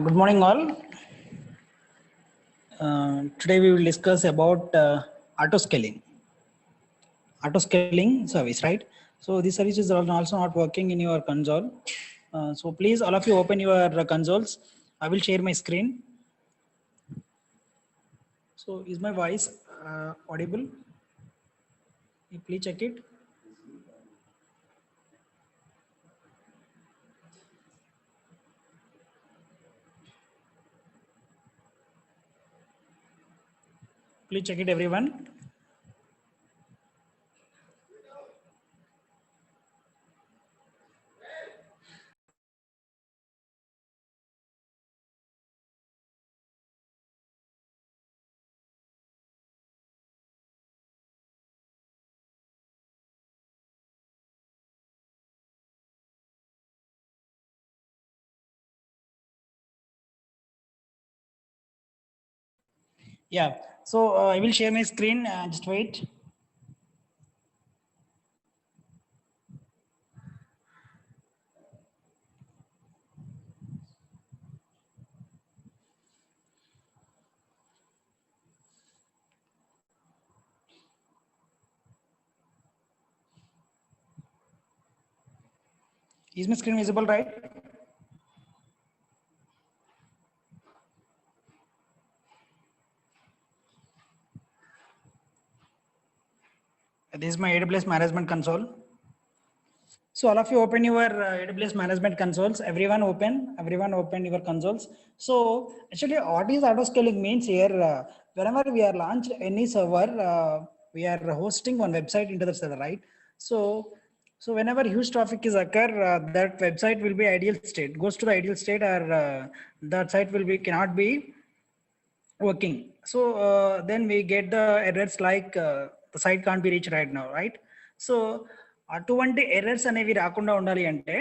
Good morning all. Today we will discuss about auto scaling service, right? So this service is also not working in your console. So please all of you open your consoles. I will share my screen. So is my voice audible? Please check it. Please check it, everyone. Yeah, so I will share my screen. Just wait. Is my screen visible, right? This is my AWS management console. So all of you open your AWS management consoles. Everyone open your consoles. So actually what is auto scaling means here, whenever we are launched any server, we are hosting one website into the server, right? So whenever huge traffic is occur, that website will be ideal state, goes to the ideal state, or that site will be cannot be working. So then we get the errors like the site can't be reached right now, right? So అటువంటి errors అనేవి రాకుండా ఉండాలి అంటే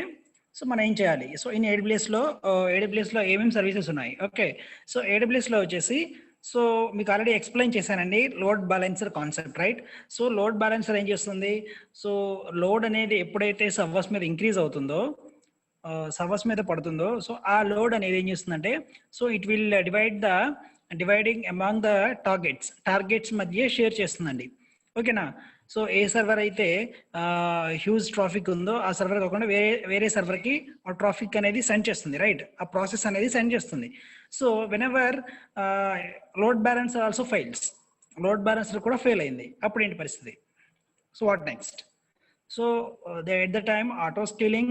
so మనం ఏం చేయాలి? So in ఏడబ్ల్యూఎస్లో ఏమేమి services ఉన్నాయి? ఓకే, సో ఏడబ్ల్యూఎస్లో వచ్చేసి సో మీకు ఆల్రెడీ ఎక్స్ప్లెయిన్ చేశానండి load balancer concept, right? So load balancer ఏం చేస్తుంది? సో లోడ్ అనేది ఎప్పుడైతే సర్వర్స్ మీద ఇంక్రీజ్ అవుతుందో, సర్వర్స్ మీద పడుతుందో, సో ఆ లోడ్ అనేది ఏం చేస్తుందంటే so it will dividing among the targets మధ్య షేర్ చేస్తుందండి. ఓకేనా? సో ఏ సర్వర్ అయితే హ్యూజ్ ట్రాఫిక్ ఉందో ఆ సర్వర్ కాకుండా వేరే సర్వర్కి ఆ ట్రాఫిక్ అనేది సెండ్ చేస్తుంది, రైట్? ఆ ప్రాసెస్ అనేది సెండ్ చేస్తుంది. So whenever load balancer also fails, load balancer కూడా ఫెయిల్ అయింది, అప్పుడు ఏంటి పరిస్థితి? So what next? So at the time auto scaling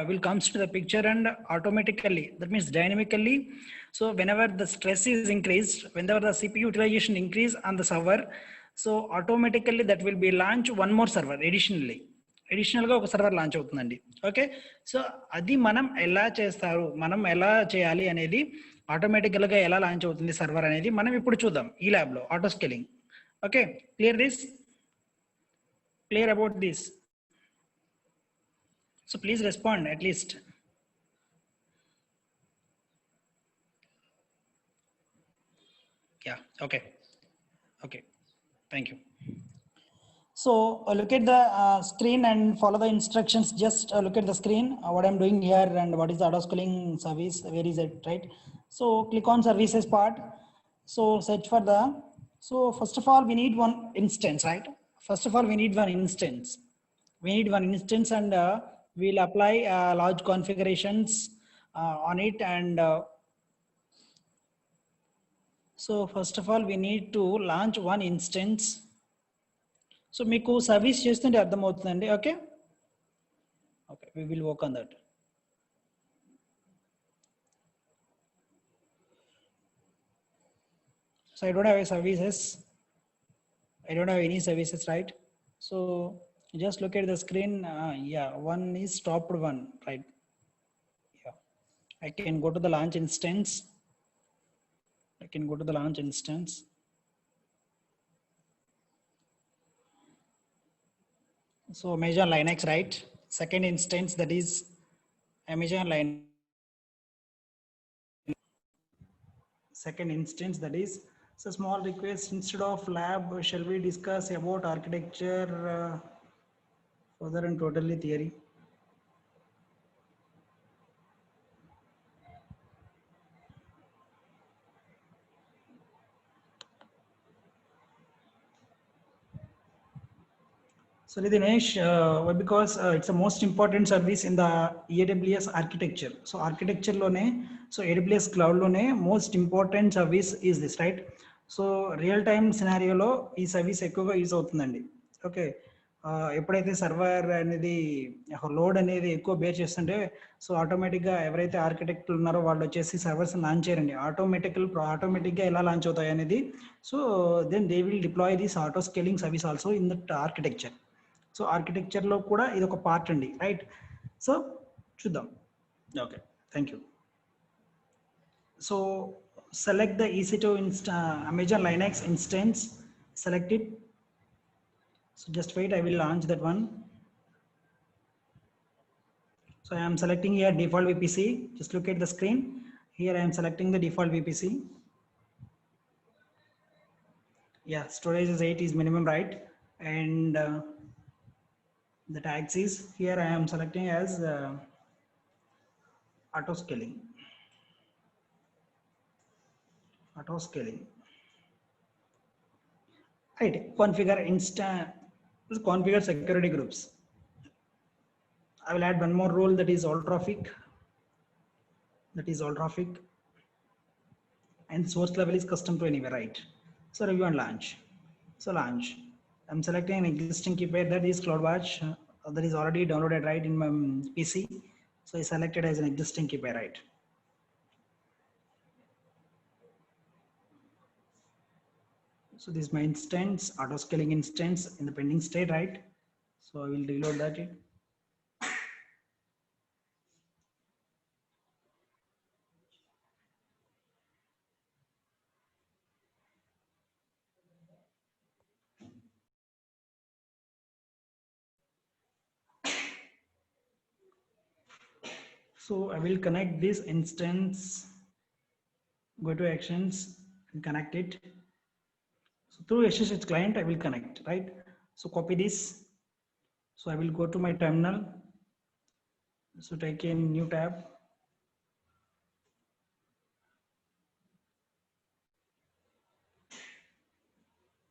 will comes to the picture, and automatically, that means dynamically, so whenever the stress is increased, whenever the CPU utilization increase on the server, so automatically that will be launch one more server additional గా ఒక server launch అవుతుందండి. Okay, so అది మనం ఎలా చేయాలి అనేది, ఆటోమేటికల్ గా ఎలా లాంచ్ అవుతుంది సర్వర్ అనేది మనం ఇప్పుడు చూద్దాం ఈ ల్యాబ్ లో auto scaling. Okay, clear about this? So please respond at least. Yeah, okay, thank you. So look at the screen and follow the instructions. Just look at the screen, what I'm doing here, and what is the auto scaling service, where is it, right? So click on services part. So search for the, so first of all we need one instance, right? We need one instance, and we'll apply large configurations on it, and So first of all, we need to launch one instance. So మీకు service చేస్తుంటే అర్థమవుతుందండి. Okay, okay, we will work on that. So I don't have a services. I don't have any services, right? So just look at the screen. Yeah, one is stopped one, right? Yeah, I can go to the launch instance. I can go to the launch instance. So Amazon Linux, right? Second instance, that is Amazon Linux. Second instance, that is, so small request, instead of lab, shall we discuss about architecture further and totally theory? So Dinesh, why? Because it's the most important service in the AWS architecture. So architecture lone, so AWS cloud lone, most important service is this, right? So real time scenario లో ఈ service ఎక్కువగా use అవుతుందండి. Okay, ఎప్పుడైతే server అనేది load అనేది ఎక్కువ bear చేస్తుంటే, so ఆటోమేటిక్గా ఎవరైతే ఆర్కిటెక్ట్లు ఉన్నారో వాళ్ళు వచ్చేసి సర్వర్స్ లాంచ్ చేయరండి. ఆటోమేటిక్గా ఎలా లాంచ్ అవుతాయి అనేది, so then they will deploy this auto scaling service also in that architecture. సో ఆర్కిటెక్చర్లో కూడా ఇది ఒక పార్ట్ అండి, రైట్? సో చూద్దాం. Okay, thank you. So select the EC2 Amazon Linux instance, select it. So just wait, I will launch that one. So I am selecting here default VPC. Just look at the screen. Here I am selecting the default VPC. Yeah, storage is 8 is minimum, right? And the tags is here I am selecting as auto scaling. Auto scaling. Right, configure security groups. I will add one more rule, that is all traffic. And source level is custom to anywhere, right? So review and launch. So launch. I'm selecting an existing key pair, that is CloudWatch, that is already downloaded, right, in my PC. So I selected as an existing key pair, right? So this is my instance, auto scaling instance in the pending state, right? So I will reload that. So I will connect this instance, go to actions and connect it. So through SSH client, I will connect, right? So copy this. So I will go to my terminal. So take a new tab.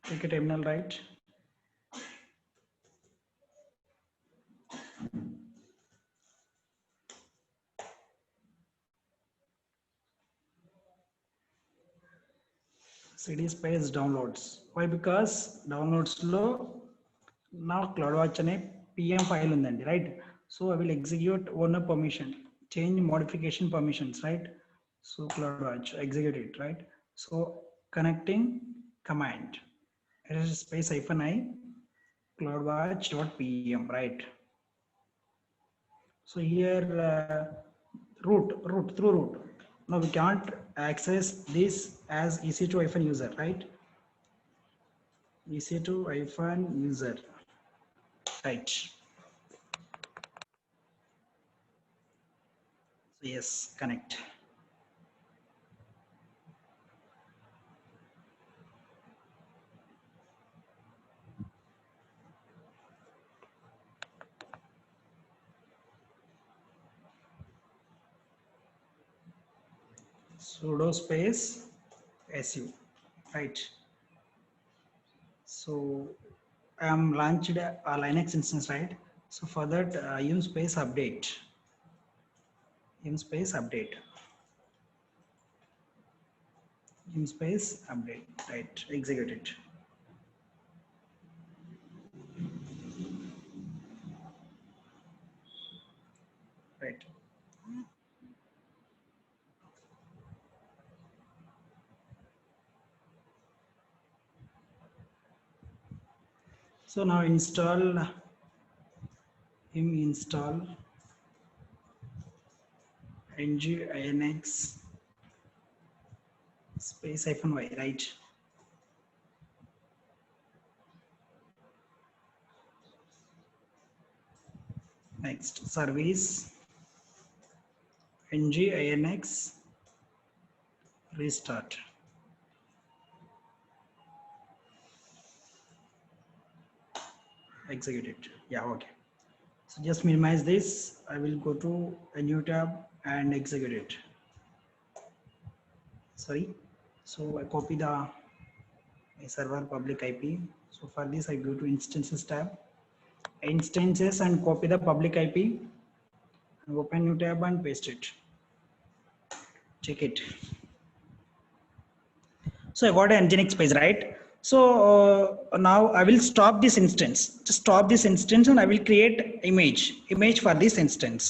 Take a terminal, right? CD space downloads. Why? Because downloads low now CloudWatch ane PM file undandi, right? So I will execute owner permission, change modification permissions, right? So CloudWatch, execute it, right? So connecting command, space -i CloudWatch.pm, right? So here root. Now we can't access this as EC2-user, right? EC2-user, right? So yes, connect. Sudo space su, right? So I am launched a Linux instance, right? So for that yum space update. namespace update, right? Execute it. Right. So now install nginx space -y, right? Next, service nginx restart. Execute it. Yeah, okay. So just minimize this. I will go to a new tab and execute it. Sorry. So I copy the server public IP. So for this, I go to instances tab, instances, and copy the public IP. And open new tab and paste it. Check it. So I got an Nginx page, right? So now I will stop this instance. Just stop this instance, and I will create image for this instance.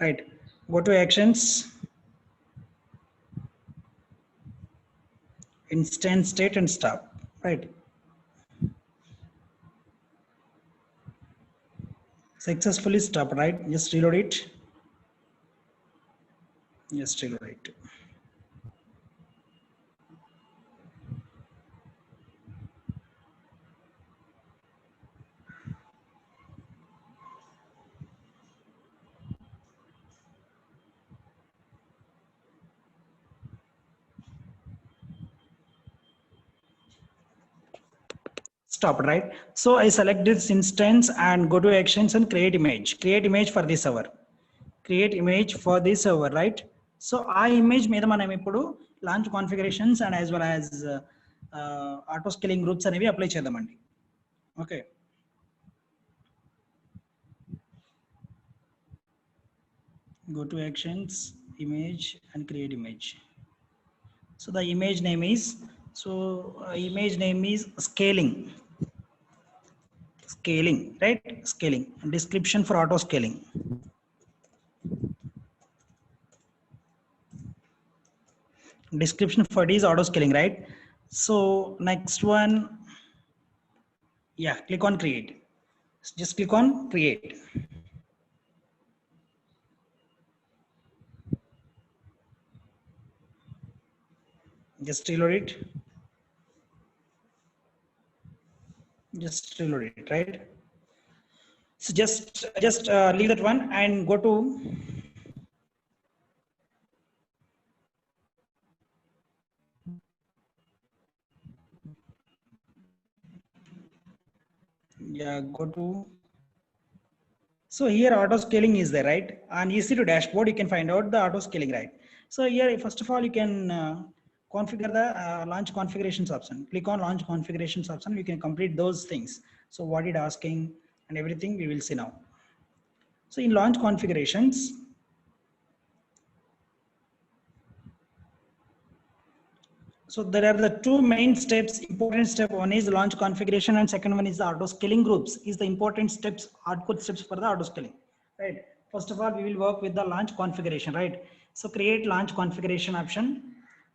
Right. Go to actions, instance state, and stop. Right. Successfully stopped. Right. Just reload it. Just reload it. Stopped, right? So I select this instance and go to actions and create image for this server. Create image for this server, right? So I image మీద మనం ఇప్పుడు launch configurations and as well as auto scaling groups అనేవి apply చేద్దామండి. Okay. Go to actions, image, and create image. So the image name is scaling, right? Scaling. Description for auto scaling. Description for it is auto scaling, right? So next one, yeah, click on create. Just click on create. Just reload it. Just reload it, right? So just leave that one and go to go to. So here auto scaling is there, right? And easy to dashboard, you can find out the auto scaling, right? So here, first of all, you can configure the launch configurations option. Click on launch configurations option. You can complete those things. So what it asking and everything we will see now. So in launch configurations, so there are the two main steps, important step. One is launch configuration and second one is the auto scaling groups is the important steps, hardcore steps for the auto scaling, right? First of all, we will work with the launch configuration, right? So create launch configuration option.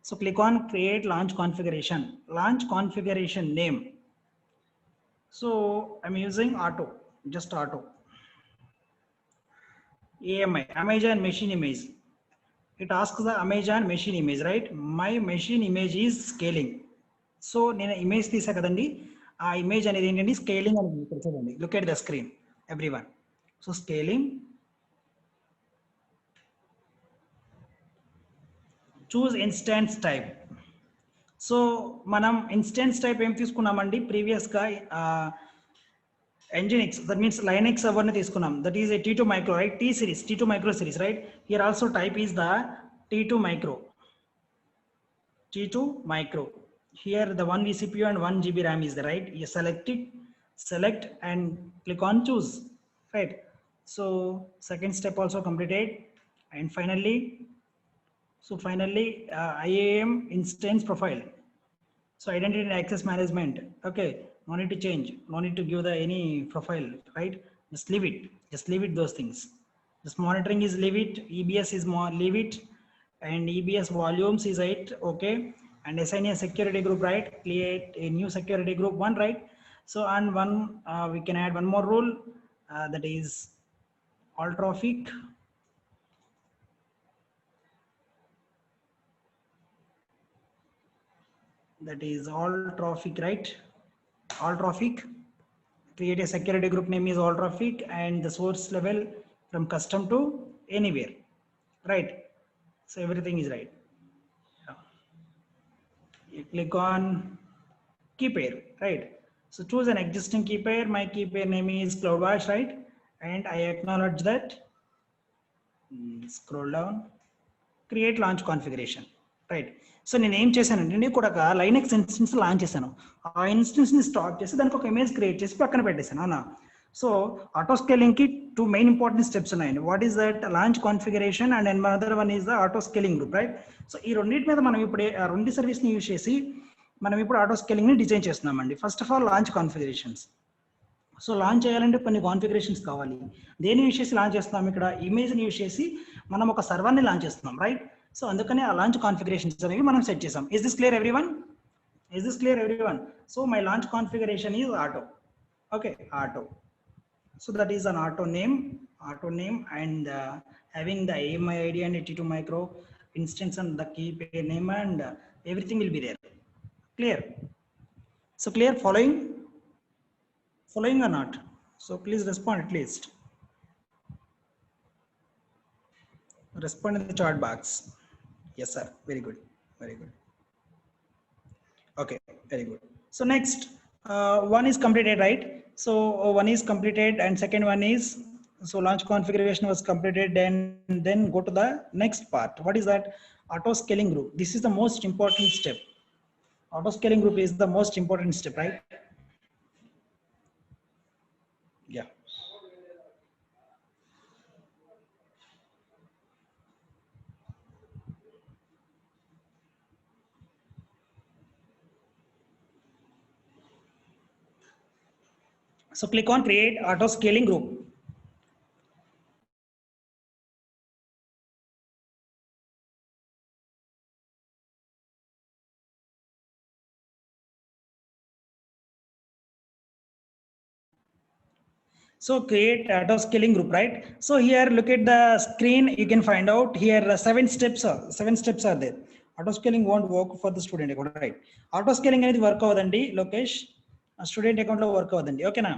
So click on create launch configuration name. So I'm using auto, just auto. AMI, Amazon machine image. It asks the Amazon machine image, right? My machine image is scaling. So నేను image తీసా కదండి, ఆ image అనేది ఏంటంటే scaling అని ఇక్కడ చూడండి. Look at the screen everyone. So scaling, choose instance type. So మనం ఇన్స్టెన్స్ టైప్ ఏం తీసుకున్నామండి ప్రీవియస్గా Nginx, that means Linux server ని తీసుకున్నాం. That is a T2 micro, right? T2 micro series, right? Here also type is the T2 micro. Here the 1 vCPU and 1 GB RAM is there, right? You select it, select and click on choose, right? So second step also completed, and finally So finally, IAM instance profile. So identity and access management. Okay, no need to change, no need to give the any profile, right? Just leave it, those things. Just monitoring is leave it, EBS is more leave it, and EBS volumes is 8. Okay, and assign a security group, right? Create a new security group 1, right? So and one, we can add one more rule, that is all traffic. That is all traffic, right? All traffic. Create a security group name is all traffic, and the source level from custom to anywhere, right? So everything is right. You click on key pair, right? So choose an existing key pair. My key pair name is CloudWatch, right? And I acknowledge that. Scroll down, create launch configuration, right? So నేను ఏం చేశానంటే నేను కూడా ఒక Linux instance launch చేశాను. ఆ instance ని stop చేసి దానికి ఒక ఇమేజ్ క్రియేట్ చేసి పక్కన పెట్టేశాను, అవునా? సో ఆటో స్కేలింగ్ కి 2 మెయిన్ ఇంపార్టెంట్ స్టెప్స్ ఉన్నాయండి. What is that? Launch configuration and another one is the auto scaling group, right? So ఈ రెండింటి మీద మనం ఇప్పుడు ఆ రెండు సర్వీస్ ని యూజ్ చేసి మనం ఇప్పుడు ఆటో స్కేలింగ్ ని డిజైన్ చేస్తున్నామండి. First of all launch configurations. So launch చేయాలంటే కొన్ని కాన్ఫిగరేషన్స్ కావాలి. దేని యూజ్ చేసి లాంచ్ చేస్తున్నాం? ఇక్కడ ఇమేజ్ని యూజ్ చేసి మనం ఒక సర్వర్ని లాంచ్ చేస్తున్నాం, రైట్? సో అందుకని ఆ లాంచ్ కాన్ఫిగరేషన్స్ అనేవి మనం సెట్ చేసాం. Is this clear everyone? Is this clear everyone? So my launch configuration is auto. Okay, auto. So that is an auto name, and having the AMI ID and 82 micro instance and the key pair name and everything will be there. Clear? So clear? Following or not? So please respond at least. Respond in the chat box. Yes sir, very good, very good. Okay, very good. So next, one is completed, right? So one is completed and second one is, so launch configuration was completed, and then go to the next part. What is that? Auto scaling group. This is the most important step. Auto scaling group is the most important step, right? Yeah. So click on create auto scaling group. So create auto scaling group, right? So here look at the screen, you can find out here 7 steps are there. Auto scaling won't work for the student account, right? Auto scaling అనేది work అవ్వదండి Lokesh, student account లో work అవ్వదండి, ఓకేనా?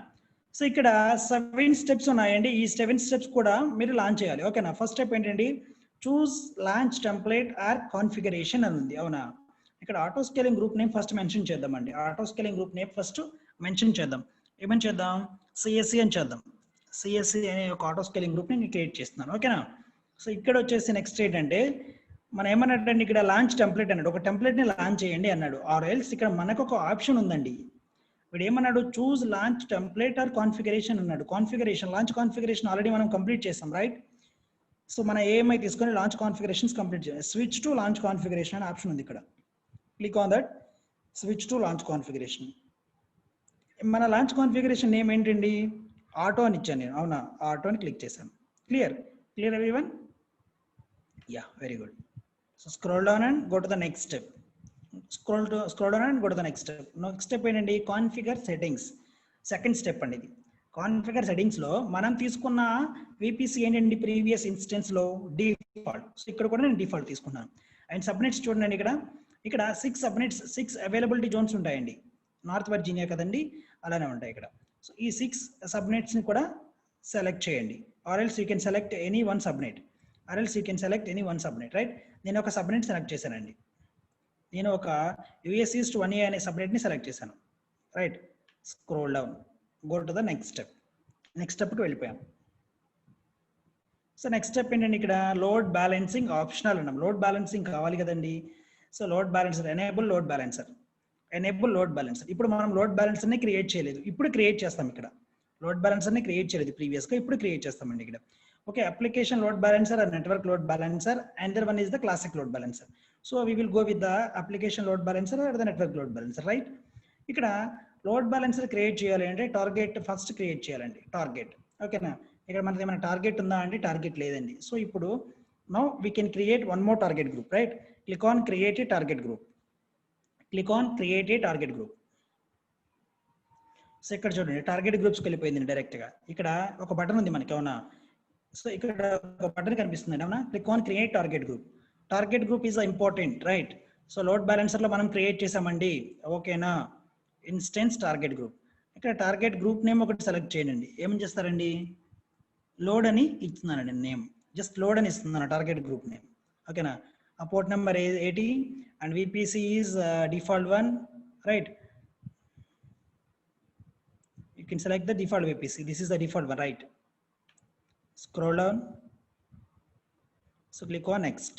So ఇక్కడ 7 steps ఉన్నాయండి. ఈ 7 steps కూడా మీరు లాంచ్ చేయాలి, ఓకేనా? ఫస్ట్ స్టెప్ ఏంటండి? Choose launch template or configuration అని ఉంది, అవునా? ఇక్కడ auto scaling group name first mention చేద్దామండి. Auto scaling group name first mention చేద్దాం. ఏమని చేద్దాం? సిఎస్సి అని చేద్దాం. సిఎస్సి అనే ఒక ఆటో స్కేలింగ్ గ్రూప్ నేను క్రియేట్ చేస్తున్నాను, ఓకేనా? సో ఇక్కడ వచ్చేసి నెక్స్ట్ ఏంటంటే మనం ఏమన్నట్టండి, ఇక్కడ లాంచ్ టెంప్లెట్ అన్నాడు, ఒక టెంప్లెట్ ని లాంచ్ చేయండి అన్నాడు. ఆర్ ఎల్స్ ఇక్కడ మనకు ఒక ఆప్షన్ ఉందండి. ఇప్పుడు ఏమన్నాడు? Choose launch template or configuration అన్నాడు. కాన్ఫిగరేషన్, లాంచ్ కాన్ఫిగరేషన్ ఆల్రెడీ మనం కంప్లీట్ చేసాం, రైట్? సో మన ఏఎంఐ తీసుకొని లాంచ్ కాన్ఫిగరేషన్స్ కంప్లీట్ చేయాలి. స్విచ్ టు లాంచ్ కాన్ఫిగరేషన్ అనే ఆప్షన్ ఉంది ఇక్కడ. Click on that, switch to launch configuration. మన లాంచ్ కాన్ఫిగరేషన్ నేమ్ ఏంటండి? ఆటో అని ఇచ్చాను నేను, అవునా? ఆటో అని క్లిక్ చేశాను. Clear everyone? Yeah, very good. So scroll down and go to the next step. Scroll down and go to the next step. Next step ఏంటండి? Configure settings. Second step అండి ఇది. Configure settings లో మనం తీసుకున్న VPC ఏంటండి? Previous instance లో default. So ఇక్కడ కూడా నేను డిఫాల్ట్ తీసుకున్నాను. అండ్ సబ్నెట్స్ చూడండి, ఇక్కడ 6 సబ్నెట్స్, 6 అవైలబిలిటీ జోన్స్ ఉంటాయండి. నార్త్ వర్జీనియా కదండి, అలానే ఉంటాయి ఇక్కడ. సో ఈ 6 సబ్నెట్స్ ని కూడా సెలెక్ట్ చేయండి. Or else you can select any one subnet, right? నేను ఒక సబ్నెట్ సెలెక్ట్ చేశానండి. నేను ఒక US East 1A అనే సబ్నెట్ ని సెలెక్ట్ చేశాను, right? Scroll down, go to the next step. Next స్టెప్కి వెళ్ళిపోయాం. సో నెక్స్ట్ స్టెప్ ఏంటండి? ఇక్కడ లోడ్ బ్యాలెన్సింగ్ ఆప్షనల్ అన్నాం. లోడ్ బ్యాలెన్సింగ్ కావాలి కదండి. So load balancer, enable load balancer. ఇప్పుడు మనం లోడ్ బ్యాలెన్సర్ ని క్రియేట్ చేయలేదు, ఇప్పుడు క్రియేట్ చేస్తాం. ఇక్కడ లోడ్ బ్యాలెన్సర్ ని క్రియేట్ చేయలేదు ప్రీవియస్ గా, ఇప్పుడు క్రియేట్ చేస్తామండి. ఇక్కడ Okay, application load balancer or network load balancer, and the one is the classic load balancer. So we will go with the application load balancer or the network load balancer, right? ఇక్కడ load balancer create చేయాలి అంటే target first create చేయాలండి, target. ఓకేనా, ఇక్కడ మనకి ఏమైనా target ఉందా అండి? టార్గెట్ లేదండి. సో ఇప్పుడు now we can create one more target group, right? Click on create a target group, click on create a target group. So ఇక్కడ చూడండి టార్గెట్ గ్రూప్స్కి వెళ్ళిపోయింది డైరెక్ట్గా. ఇక్కడ ఒక బటన్ ఉంది మనకి, అవునా? సో ఇక్కడ ఒక బటన్ కనిపిస్తుంది అవునా, click on create target group. Target group is important, right? So load బ్యాలెన్సర్లో మనం క్రియేట్ చేసామండి, ఓకేనా? Instance target group. ఇక్కడ టార్గెట్ గ్రూప్ నేమ్ ఒకటి సెలెక్ట్ చేయండి. ఏం చేస్తారండి? లోడ్ అని ఇస్తున్నానండి నేమ్, జస్ట్ లోడ్ అని ఇస్తున్నాను టార్గెట్ గ్రూప్ నేమ్, ఓకేనా? ఆ port number 80 and VPC is default 1, right? You can select the default VPC. This is the default one, right? Scroll down. So click on next.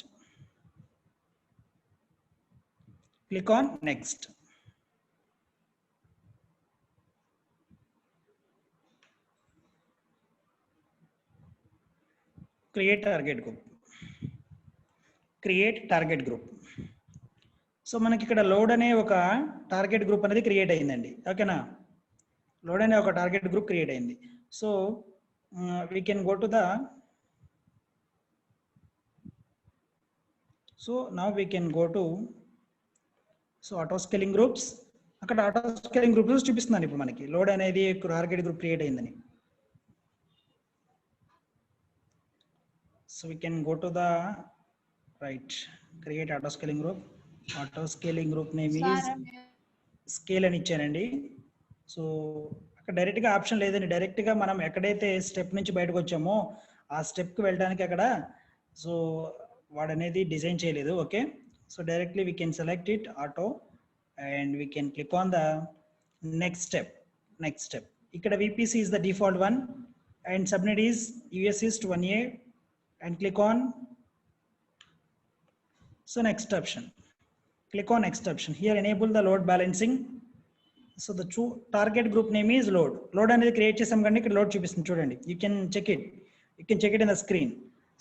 Click on next. Create target group. Create target group. So మనకి ఇక్కడ load అనే ఒక target group అనేది create అయిందండి, ఓకేనా? Load అనే ఒక target group create అయింది. So we can go to the, so now we can go to so auto scaling groups. అక్కడ ఆటో స్కేలింగ్ గ్రూప్స్ చూపిస్తున్నాను ఇప్పుడు మనకి లోడ్ అనేది టార్గెట్ గ్రూప్ క్రియేట్ అయిందని. So we can go to the right, create auto scaling group. Auto scaling group name is scale అని ఇచ్చానండి. So అక్కడ డైరెక్ట్గా ఆప్షన్ లేదండి, డైరెక్ట్గా మనం ఎక్కడైతే స్టెప్ నుంచి బయటకు వచ్చామో ఆ స్టెప్కి వెళ్ళడానికి అక్కడ సో వాడు అనేది డిజైన్ చేయలేదు, okay? So directly we can select it auto and we can click on the next step. Next step ఇక్కడ VPC is the default 1 and subnet is US East 1A and click on so next option. Click on next option. Here enable the load balancing. So the target group name is load. Load అనేది create చేసాం కానీ ఇక్కడ load చూపిస్తుంది చూడండి. You can check it. You can check it in the screen.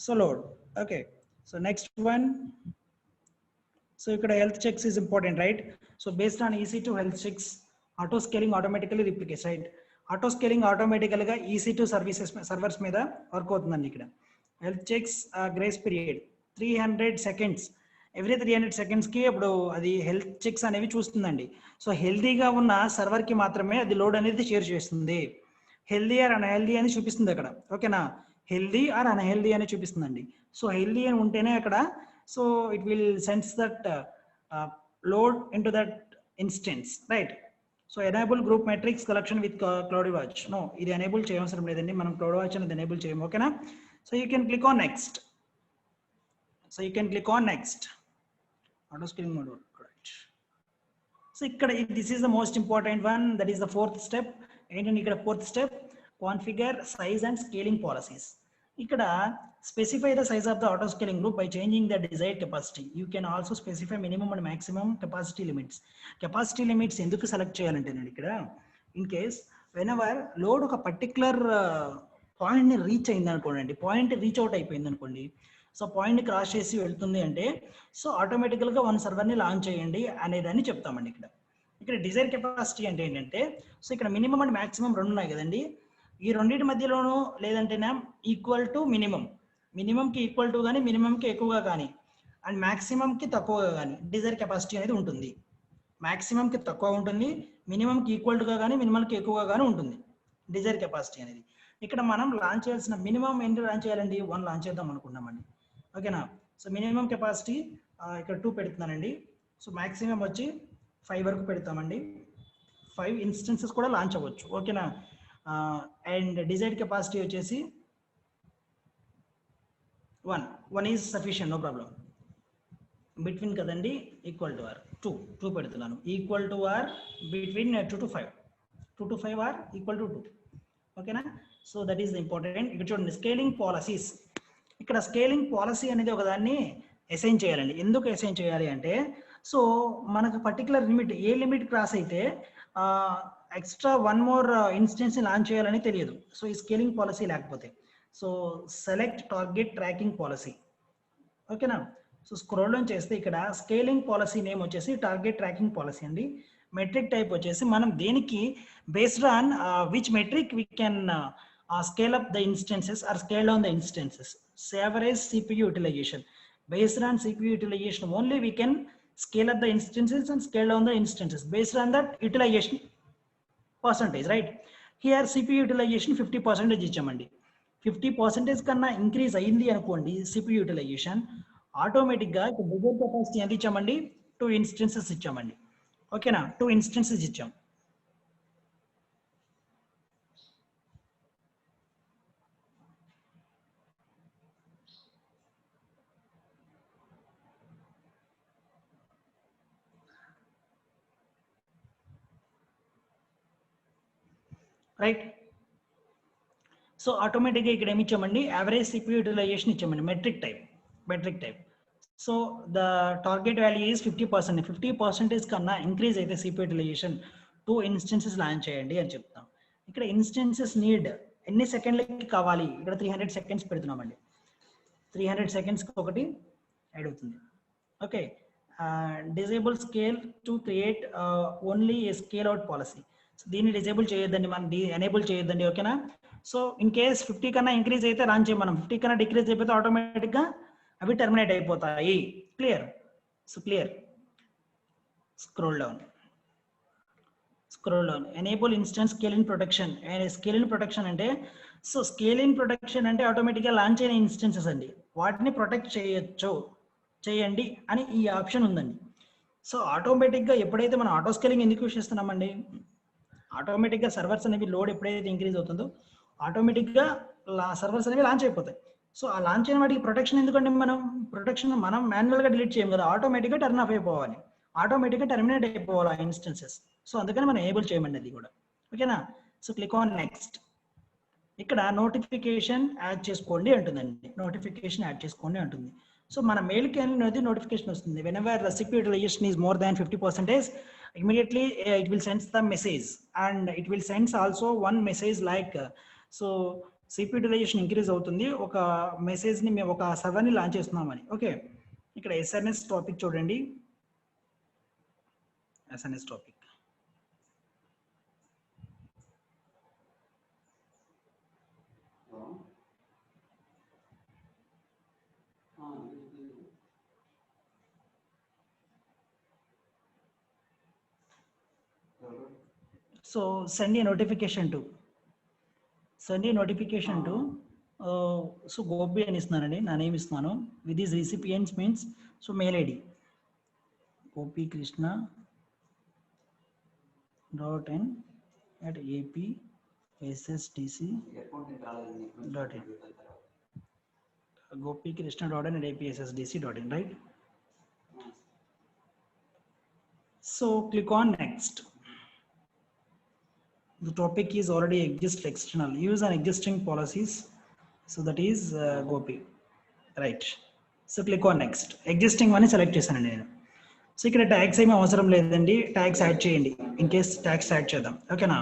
So load. Okay. So next one. So ఇక్కడ health checks is important, right? So based on EC2 health checks, auto scaling automatically replicates, right? Auto scaling automatically గా EC2 servers మీద work అవుతుందండి. ఇక్కడ health checks grace period 300 seconds. Every 300 సెకండ్స్కి ఇప్పుడు అది health checks అనేవి చూస్తుందండి. So హెల్దీగా ఉన్న సర్వర్కి మాత్రమే అది లోడ్ అనేది షేర్ చేస్తుంది. హెల్దీ ఆర్ అన్హెల్దీ అని చూపిస్తుంది అక్కడ, ఓకేనా? హెల్దీ ఆర్ అన్హెల్దీ అని చూపిస్తుందండి. సో హెల్దీ అని ఉంటేనే అక్కడ so it will sense that load in to that instance, right? So enable group metrics collection with cloud watch. No, ఇది ఎనేబుల్ చేయవసరం లేదండి, మనం క్లౌడ్ వాచ్ అనేది ఎనేబుల్ చేయము, ఓకేనా? So you can click on next. So you can click on next. Auto scaling mode, correct? So this is the most important one, that is the fourth step. And ikkada fourth step, configure size and scaling policies. Ikkada specify the size of the auto scaling group by changing the desired capacity. You can also specify minimum and maximum capacity limits. Capacity limits enduku select cheyalante ikkada in case whenever load oka particular point ni reach ayindi anukondi, point reach out అయిపోయింది అనుకోండి, so point cross చేసి వెళ్తుంది అంటే so ఆటోమేటికల్గా one సర్వర్ని launch చేయండి అనేదాన్ని చెప్తామండి. ఇక్కడ Dzire capacity అంటే ఏంటంటే సో ఇక్కడ మినిమం అండ్ మాక్సిమం రెండు ఉన్నాయి కదండి. ఈ రెండింటి మధ్యలోనూ లేదంటేనే ఈక్వల్ టు మినిమం, మినిమంకి ఈక్వల్ టు కానీ మినిమంకి ఎక్కువగా కానీ అండ్ మ్యాక్సిమంకి తక్కువగా కానీ డిజైర్ కెపాసిటీ అనేది ఉంటుంది. మ్యాక్సిమంకి తక్కువ ఉంటుంది, మినిమంకి ఈక్వల్గా కానీ మినిమంకి ఎక్కువగా కానీ ఉంటుంది డిజైర్ కెపాసిటీ అనేది. ఇక్కడ మనం లాంచ్ చేయాల్సిన మినిమం ఏంటి లాంచ్ చేయాలండి? 1 లాంచ్ చేద్దాం అనుకున్నామండి, ఓకేనా? సో మినిమం కెపాసిటీ ఇక్కడ 2 పెడుతున్నానండి. సో మ్యాక్సిమం వచ్చి 5 వరకు పెడతామండి. 5 ఇన్స్టెన్సెస్ కూడా లాంచ్ అవ్వచ్చు, ఓకేనా? అండ్ డిజైర్డ్ కెపాసిటీ వచ్చేసి 1 is sufficient, no problem. Between కదండి, ఈక్వల్ టు ఆర్ 2 పెడుతున్నాను. Equal to or between 2 to 5, 2 to 5 or equal to 2, ఓకేనా? So that is the important. ఇక్కడ చూడండి స్కేలింగ్ పాలసీస్. ఇక్కడ స్కేలింగ్ పాలసీ అనేది ఒకదాన్ని అసైన్ చేయాలండి. ఎందుకు అసైన్ చేయాలి అంటే సో మనకు పర్టికులర్ లిమిట్, ఏ లిమిట్ క్రాస్ అయితే ఎక్స్ట్రా 1 more ఇన్స్టెన్స్ లాంచ్ చేయాలని తెలియదు. సో ఈ స్కేలింగ్ పాలసీ లేకపోతే so select target tracking policy, ఓకేనా. సో స్క్రోల్ డౌన్ చేస్తే ఇక్కడ స్కేలింగ్ పాలసీ నేమ్ వచ్చేసి టార్గెట్ ట్రాకింగ్ పాలసీ అండి. మెట్రిక్ టైప్ వచ్చేసి మనం దేనికి based on which metric we can scale up the instances or scale down the instances. Average CPU utilization. Based on CPU utilization only we can scale up the instances and scale down the instances based on that utilization percentage, right? Here CPU utilization 50% ఇచ్చామండి. 50% కన్నా increase అయింది అనుకోండి CPU utilization, ఆటోమేటిక్గా ఇప్పుడు Dzire capacity ఎంత ఇచ్చామండి, 2 instances ఇచ్చామండి, ఓకేనా. 2 ఇన్స్టెన్సెస్ ఇచ్చాం. రైట్. సో ఆటోమేటిక్గా ఇక్కడ ఏమి ఇచ్చామండి, యావరేజ్ CPU యూటిలైజేషన్ ఇచ్చామండి, metric type. So the target value is 50%. 50% కన్నా ఇంక్రీజ్ అయితే CPU యూటిలైజేషన్ 2 ఇన్స్టెన్సెస్ లాంచ్ చేయండి అని చెప్తాం. ఇక్కడ ఇన్స్టెన్సెస్ నీడ్ ఎన్ని సెకండ్లకి కావాలి, ఇక్కడ 300 సెకండ్స్ పెడుతున్నామండి. 300 సెకండ్స్కి ఒకటి యాడ్ అవుతుంది, okay. Disable scale to create only A scale out policy. దీన్ని డిజేబుల్ చేయొద్దండి, మనం ఎనేబుల్ చేయొద్దండి, ఓకేనా. సో ఇన్ కేస్ 50 కన్నా ఇంక్రీజ్ అయితే రన్ చేయం, మనం 50 కన్నా డిక్రీజ్ అయిపోతే ఆటోమేటిక్గా అవి టర్మినేట్ అయిపోతాయి. Clear. So clear. Scroll down. Enable instance scale in protection. Scale in protection అంటే, సో స్కేల్ ఇన్ ప్రొటెక్షన్ అంటే ఆటోమేటిక్గా లాంచ్ అయిన ఇన్స్టెన్సెస్ అండి, వాటిని ప్రొటెక్ట్ చేయండి అని ఈ ఆప్షన్ ఉందండి. సో ఆటోమేటిక్గా ఎప్పుడైతే మనం ఆటో స్కేలింగ్ ఎందుకు యూస్ చేస్తున్నామండి, ఆటోమేటిక్గా సర్వర్స్ అనేవి లోడ్ ఎప్పుడైతే ఇంక్రీజ్ అవుతుందో ఆటోమేటిక్గా సర్వర్స్ అనేవి లాంచ్ అయిపోతాయి. సో ఆ లాంచ్ అయిన వాటికి ప్రొటెక్షన్ ఎందుకంటే ప్రొటెక్షన్ మనం మాన్యువల్గా డిలీట్ చేయం కదా, ఆటోమేటిక్గా టర్న్ ఆఫ్ అయిపోవాలి, ఆటోమేటిక్గా టర్మినేట్ అయిపోవాలి ఆ ఇన్స్టెన్సెస్. సో అందుకని మనం ఏబుల్ చేయమండి అది కూడా, ఓకేనా. So click on next. ఇక్కడ నోటిఫికేషన్ యాడ్ చేసుకోండి అంటుందండి, నోటిఫికేషన్ యాడ్ చేసుకోండి అంటుంది. సో మన మెయిల్కి అనేది నోటిఫికేషన్ వస్తుంది, whenever the CPU utilization is more than 50%, immediately it will send the message, and it will send also one message like so CPU utilization increase అవుతుంది, ఒక మెసేజ్ని మేము ఒక సర్వర్ని లాంచ్ చేస్తున్నామని, ఓకే. ఇక్కడ SNS టాపిక్ చూడండి, SNS topic. So send a notification to so Gopi అని ఇస్తున్నానండి, నా నేమ్ ఇస్తున్నాను. with these recipients means so mail ID Gopi Krishna.n@apssdc.in, gopikrishna.n@apssdc.in, right? So click on next. The topic is already external, use an existing policies, so that is Gopi, right? So click on next. Existing one select చేశానండి నేను. So ఇక్కడ tags ఏమీ అవసరం లేదండి, tags add చేయండి, in case tags add చేద్దాం, ఓకేనా.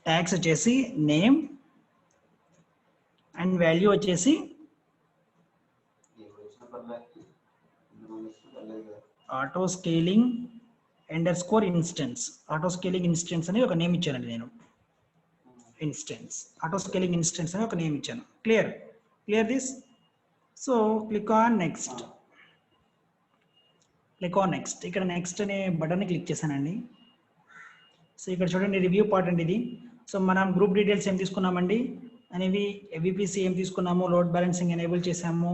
Tags వచ్చేసి నేమ్ అండ్ వాల్యూ వచ్చేసి auto scaling _instance. Auto scaling instance అని ఒక నేమ్ ఇచ్చానండి నేను, ఆటో స్కేలింగ్ ఇన్స్టెన్స్ అని ఒక నేమ్ ఇచ్చాను. Clear this. So click on next. ఇక్కడ నెక్స్ట్ అనే బటన్ని క్లిక్ చేశానండి. సో ఇక్కడ చూడండి, రివ్యూ పార్ట్ అండి ఇది. సో మనం గ్రూప్ డీటెయిల్స్ ఏం తీసుకున్నామండి అనేవి, VPC ఏం తీసుకున్నాము, లోడ్ బ్యాలెన్సింగ్ ఎనేబుల్ చేసాము,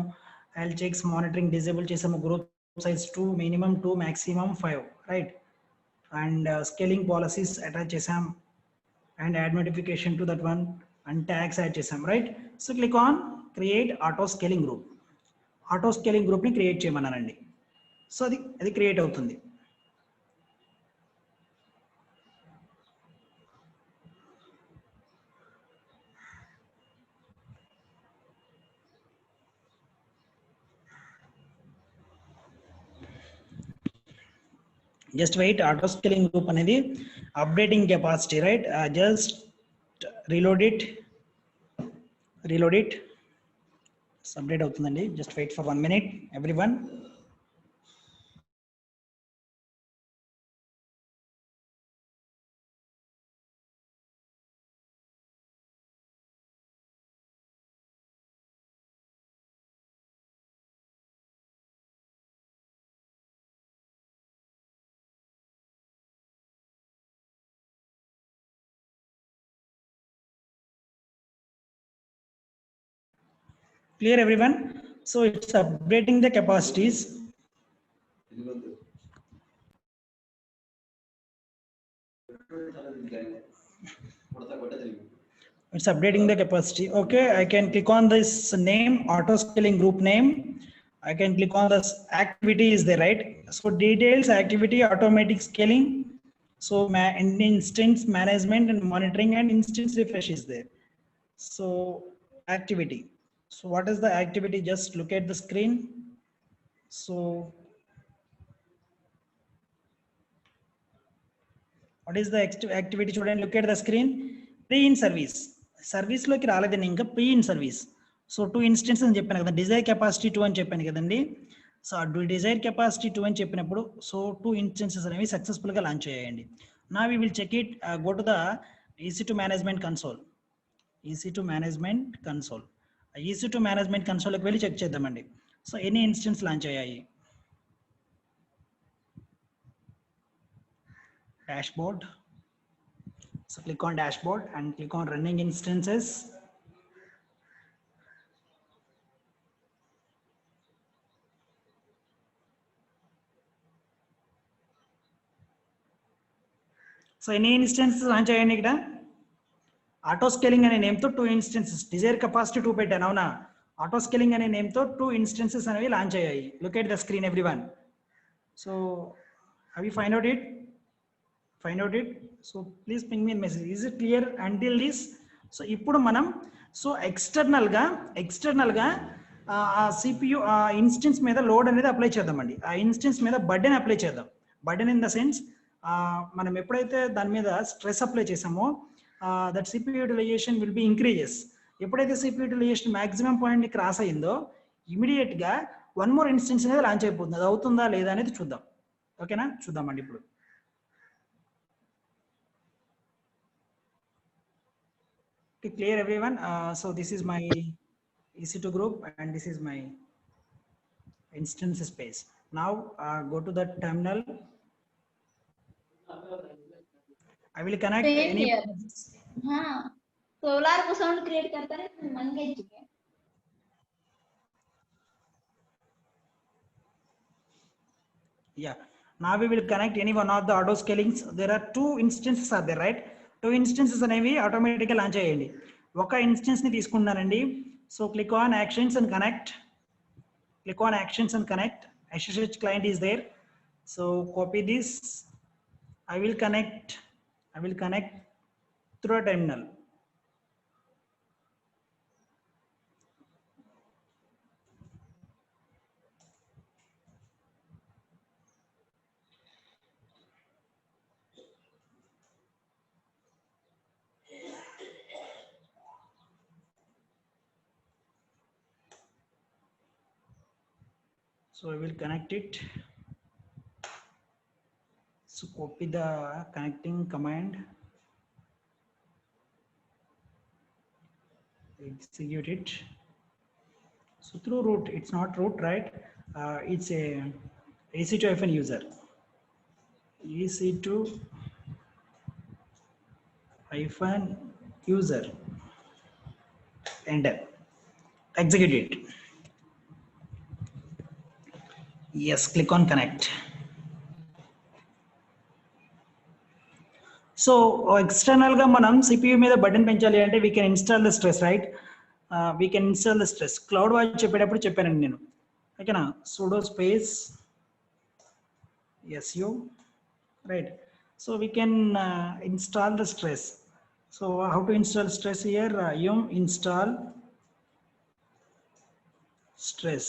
హెల్త్ చెక్స్ మానిటరింగ్ డిజేబుల్ చేసాము, group size 2, minimum 2, maximum 5, right. And scaling policies attach చేసాం, and add notification to that one, and tags add chesam, right? So click on create auto scaling group. Auto scaling group ni create cheyamananandi. So adi create avutundi. Just wait, auto scaling group anedi updating capacity, right? Just reload it. Update అవుతుందండి. Just wait for 1 minute, everyone. Clear everyone? So it's updating the capacities. It's updating the capacity. Okay, I can click on this name, auto scaling group name. I can click on this activity is there, right? So details, activity, automatic scaling. So instance management and monitoring and instance refresh is there. So activity. So what is the activity? Just look at the screen. So what is the activity? Children, look at the screen. Pre in service లోకి రాలేదండి ఇంకా, pre in service. So 2 instance అని చెప్పాను కదా, Dzire capacity 2 అని చెప్పాను కదండి. So Dzire capacity 2 అని చెప్పినప్పుడు సో 2 ఇన్స్టెన్సెస్ అనేవి సక్సెస్ఫుల్ గా లాంచ్ అయ్యాయండి. నా we will check it, go to the EC2 management console. EC2 management console. EC2 management కన్సోల్కి వెళ్ళి చెక్ చేద్దామండి. సో ఎన్ని ఇన్స్టెన్స్ లాంచ్ అయ్యాయి. Dashboard. So click on dashboard and click on running instances. So any instances launch అయ్యాయి ఇక్కడ. Auto scaling అనే name తో 2 instances, Dzire capacity 2 పెట్టాను అవునా. ఆటో స్కేలింగ్ అనే నేమ్ తో 2 ఇన్స్టెన్సెస్ అనేవి లాంచ్ అయ్యాయి. Look at the screen everyone. So have you find out it? So please ping me a message. Is it clear until this? So ఇప్పుడు మనం so external గా ఆ CPU ఆ instance మీద లోడ్ అనేది అప్లై చేద్దామండి. ఆ ఇన్స్టెన్స్ మీద బర్డెన్ అప్లై చేద్దాం. బర్డెన్ ఇన్ ద సెన్స్ మనం ఎప్పుడైతే దాని మీద స్ట్రెస్ అప్లై చేసామో that CPU utilization will be increases. ఎప్పుడైతే CPU యూటిలైజేషన్ మాక్సిమం పాయింట్ ని క్రాస్ అయ్యిందో ఇమీడియట్ గా 1 more ఇన్స్టెన్స్ అనేది లాంచ్ అయిపోతుంది. అది అవుతుందా లేదా అనేది చూద్దాం. ఓకేనా, చూద్దామండి ఇప్పుడు. Okay, clear everyone. So this is my EC2 group and this is my instance space. Now go to the terminal. I will connect any. हाँ, सोलार को साउंड क्रिएट करता है तो मन गए चुके. Yeah. Now we will connect any one of the auto scalings. There are 2 instances are there, right? 2 instances అనేవి automatic గా లాంచ్ అయ్యాయండి. ఒక ఇన్స్టెన్స్ ని తీసుకుంటున్నానండి. So click on actions and connect. Click on actions and connect. SSH client is there. So copy this. I will connect through a terminal. So I will connect it. So copy the connecting command. Execute it. So through root, it's not root, right? It's a EC2 user. EC2 user. Enter. Execute it. Yes, click on connect. So external ga manam CPU మీద button పెంచాలి అంటే we can install the stress, right? We can install the stress. Cloud watch చెప్పేటప్పుడు చెప్పానండి నేను. ఓకేనా, sudo space su, right? So we can install the stress. So how to install stress here? Yum install stress,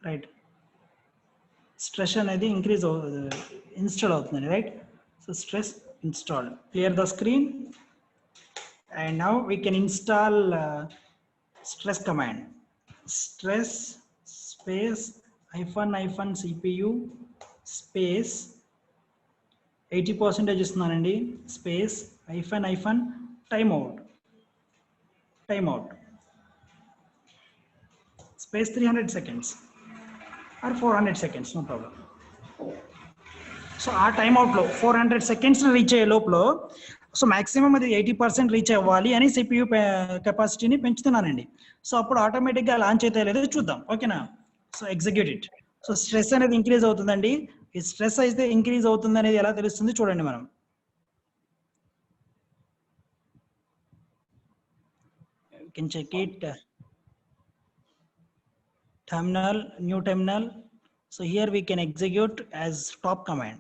right? Stress అనేది increase install అవుతుంది, right? So stress installed. Clear the screen. And now we can install stress command, stress space hyphen cpu space 80% ఇస్తున్నానండి space hyphen timeout space 300 seconds or 400 seconds, no problem. So ఆ time అవుట్లో 400 seconds reach అయ్యే లోపల so maximum అది 80% reach అవ్వాలి అని CPU కెపాసిటీని పెంచుతున్నానండి. So అప్పుడు ఆటోమేటిక్గా లాంచ్ అయితే లేదో చూద్దాం, ఓకేనా. So execute it. So stress అనేది ఇంక్రీజ్ అవుతుందండి. ఈ స్ట్రెస్ అయితే ఇంక్రీజ్ అవుతుంది అనేది ఎలా తెలుస్తుంది చూడండి. మనం can check it terminal, new terminal. So here we can execute as top command.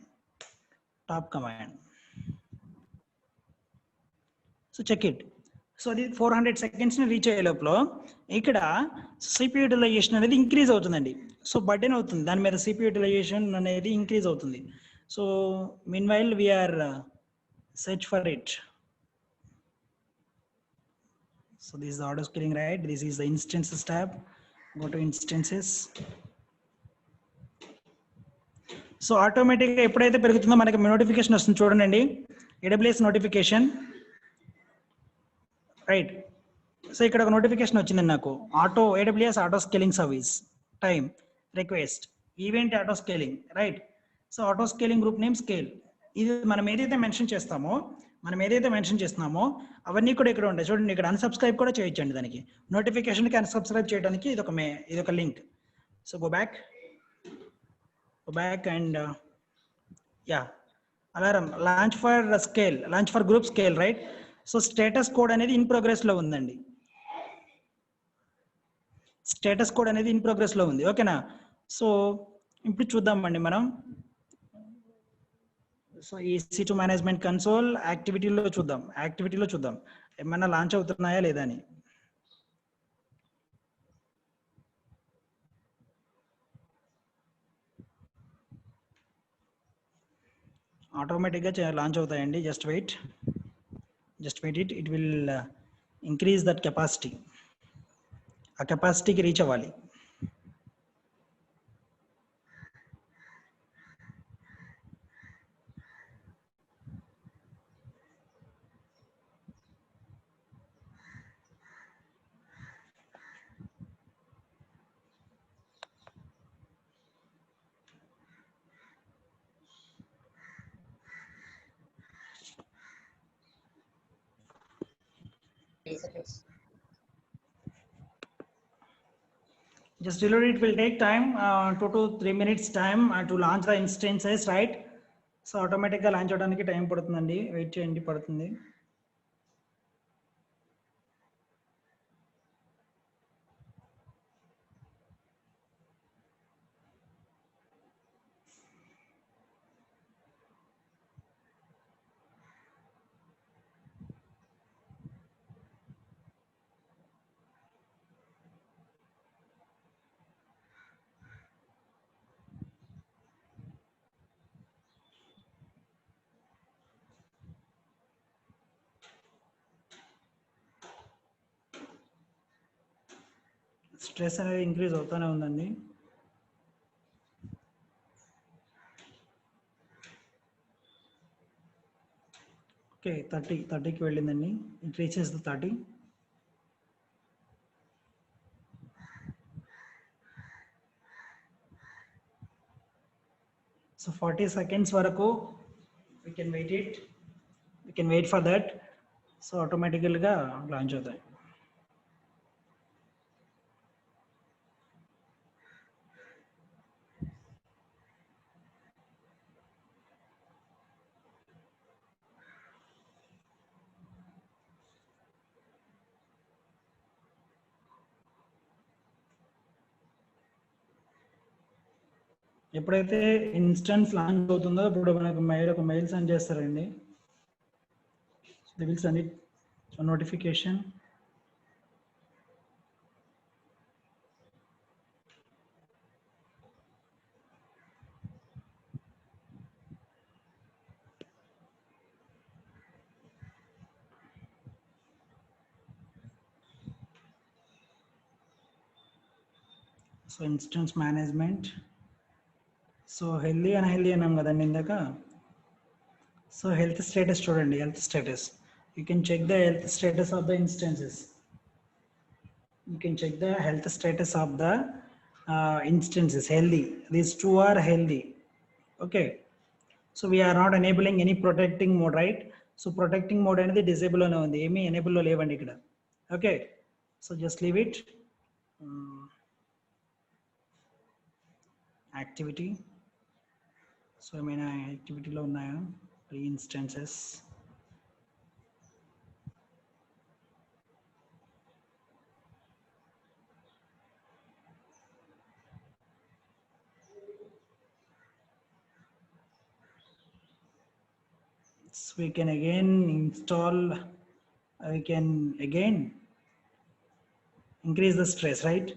So check it. So అది 400 సెకండ్స్ని రీచ్ అయ్యే లోపల ఇక్కడ సిపియు యూటిలైజేషన్ అనేది ఇంక్రీజ్ అవుతుందండి. సో బర్డెన్ అవుతుంది దాని మీద, సిపియు యూటిలైజేషన్ అనేది ఇంక్రీజ్ అవుతుంది. So mean while we're search for it. So this is auto scaling, right? This is the instances tab. Go to instances. సో ఆటోమేటిక్గా ఎప్పుడైతే పెరుగుతుందో మనకి నోటిఫికేషన్ వస్తుంది చూడండి, AWS నోటిఫికేషన్, రైట్? సో ఇక్కడ ఒక నోటిఫికేషన్ వచ్చిందండి నాకు, AWS auto scaling service time request event auto scaling, right? So auto scaling group name scale. ఇది మనం ఏదైతే మెన్షన్ చేస్తున్నామో అవన్నీ కూడా ఇక్కడ ఉంటాయి చూడండి. ఇక్కడ అన్సబ్స్క్రైబ్ కూడా చేయొచ్చండి. దానికి నోటిఫికేషన్కి అన్సబ్స్క్రైబ్ చేయడానికి ఇది ఒక link. So go back and yeah, alarm launch for group scale, right? So status code అనేది ఇన్ ప్రోగ్రెస్ లో ఉందండి. ఓకేనా. సో ఇప్పుడు చూద్దామండి మనం. సో EC2 మేనేజ్మెంట్ కన్సోల్ యాక్టివిటీలో చూద్దాం ఏమన్నా లాంచ్ అవుతున్నాయా లేదా అని. ఆటోమేటిక్గా లాంచ్ అవుతాయండి. Just wait it will increase that capacity. ఆ కెపాసిటీకి రీచ్ అవ్వాలి. Just reload. It will take time, 2 to 3 minutes time to launch the instances, right? So automatically launch అవడానికి టైం పడుతుందండి, వెయిట్ చేయండి, పడుతుంది. స్ట్రెస్ అనేది ఇంక్రీజ్ అవుతూనే ఉందండి. ఓకే, 30కి వెళ్ళిందండి. It reaches the 30. So 40 seconds వరకు we can wait for that. So ఆటోమేటికల్గా లాంచ్ అవుతాయి. ఎప్పుడైతే ఇన్స్టెన్స్ లాంచ్ అవుతుందో ఇప్పుడు మనకు ఒక మెయిల్ సెండ్ చేస్తారండి. They will send it notification. So instance management. So healthy unhealthy అన్నాం కదండి ఇందాక. సో హెల్త్ స్టేటస్ చూడండి, health status. You can check the health status of the instances. You can check the health status of the instances. Healthy, these two are healthy. Okay, so we are not enabling any protecting mode, right? So protecting mode అనేది disable లోనే ఉంది, ఏమీ enable లో లేవండి ఇక్కడ. Okay, so just leave it. Activity, so ఏమైనా activity లో ఉన్నాయా pre instances? So we can again install, we can again increase the stress, right?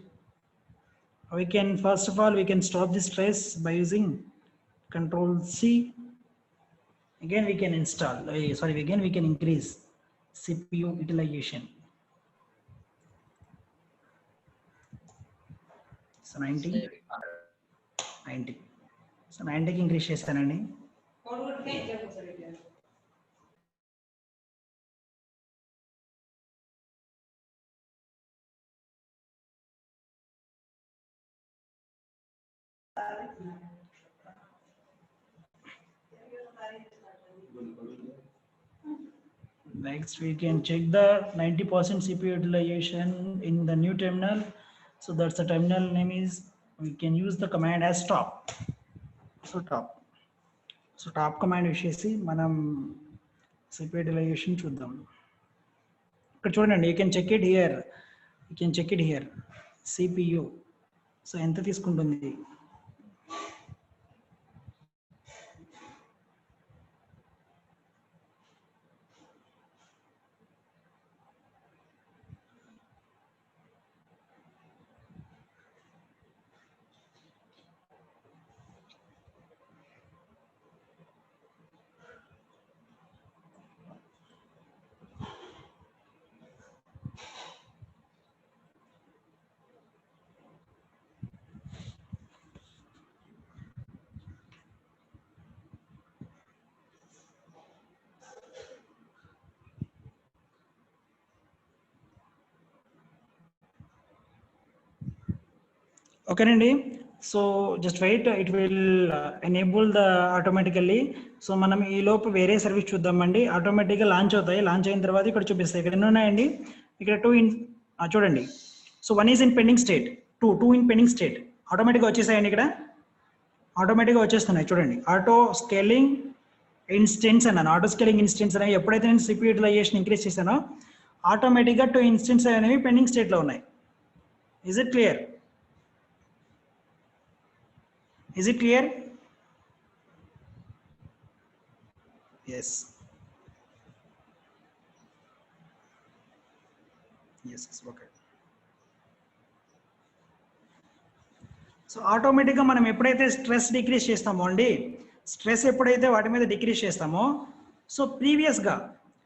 We can, first of all, we can stop the stress by using Control C. Again we can install, again we can increase CPU utilization. So 90. So 90 కి increase చేస్తానండి. Next we can check the 90% CPU utilization in the new terminal. So that's the terminal name is, we can use the command as top. So top command వచ్చేసి మనం CPU utilization చూద్దాం. ఇక్కడ చూడండి, you can check it here, CPU. So ఎంత తీసుకుంటుంది? ఓకేనండి. So just wait, it will enable the automatically. So మనం ఈ లోపు వేరే సర్వీస్ చూద్దామండి. ఆటోమేటిక్గా లాంచ్ అవుతాయి. లాంచ్ అయిన తర్వాత ఇక్కడ చూపిస్తాయి. ఇక్కడ ఎన్ని ఉన్నాయండి? ఇక్కడ 2 ఇన్ చూడండి. So 1 is in pending state, 2 in pending state. ఆటోమేటిక్గా వచ్చేసాయండి, ఇక్కడ ఆటోమేటిక్గా వచ్చేస్తున్నాయి. చూడండి, ఆటో స్కేలింగ్ ఇన్స్టెన్స్ అన్నాను. ఆటో స్కేలింగ్ ఇన్స్టెన్స్ అనేవి ఎప్పుడైతే నేను CPU యూటిలైజేషన్ ఇంక్రీజ్ చేశానో ఆటోమేటిక్గా 2 ఇన్స్టెన్స్ అనేవి పెండింగ్ స్టేట్లో ఉన్నాయి. Is it clear? Is it clear? Yes. Yes, okay. So ఆటోమేటిక్గా మనం ఎప్పుడైతే స్ట్రెస్ డిక్రీజ్ చేస్తామో అండి, స్ట్రెస్ ఎప్పుడైతే వాటి మీద డిక్రీజ్ చేస్తామో, సో ప్రీవియస్గా,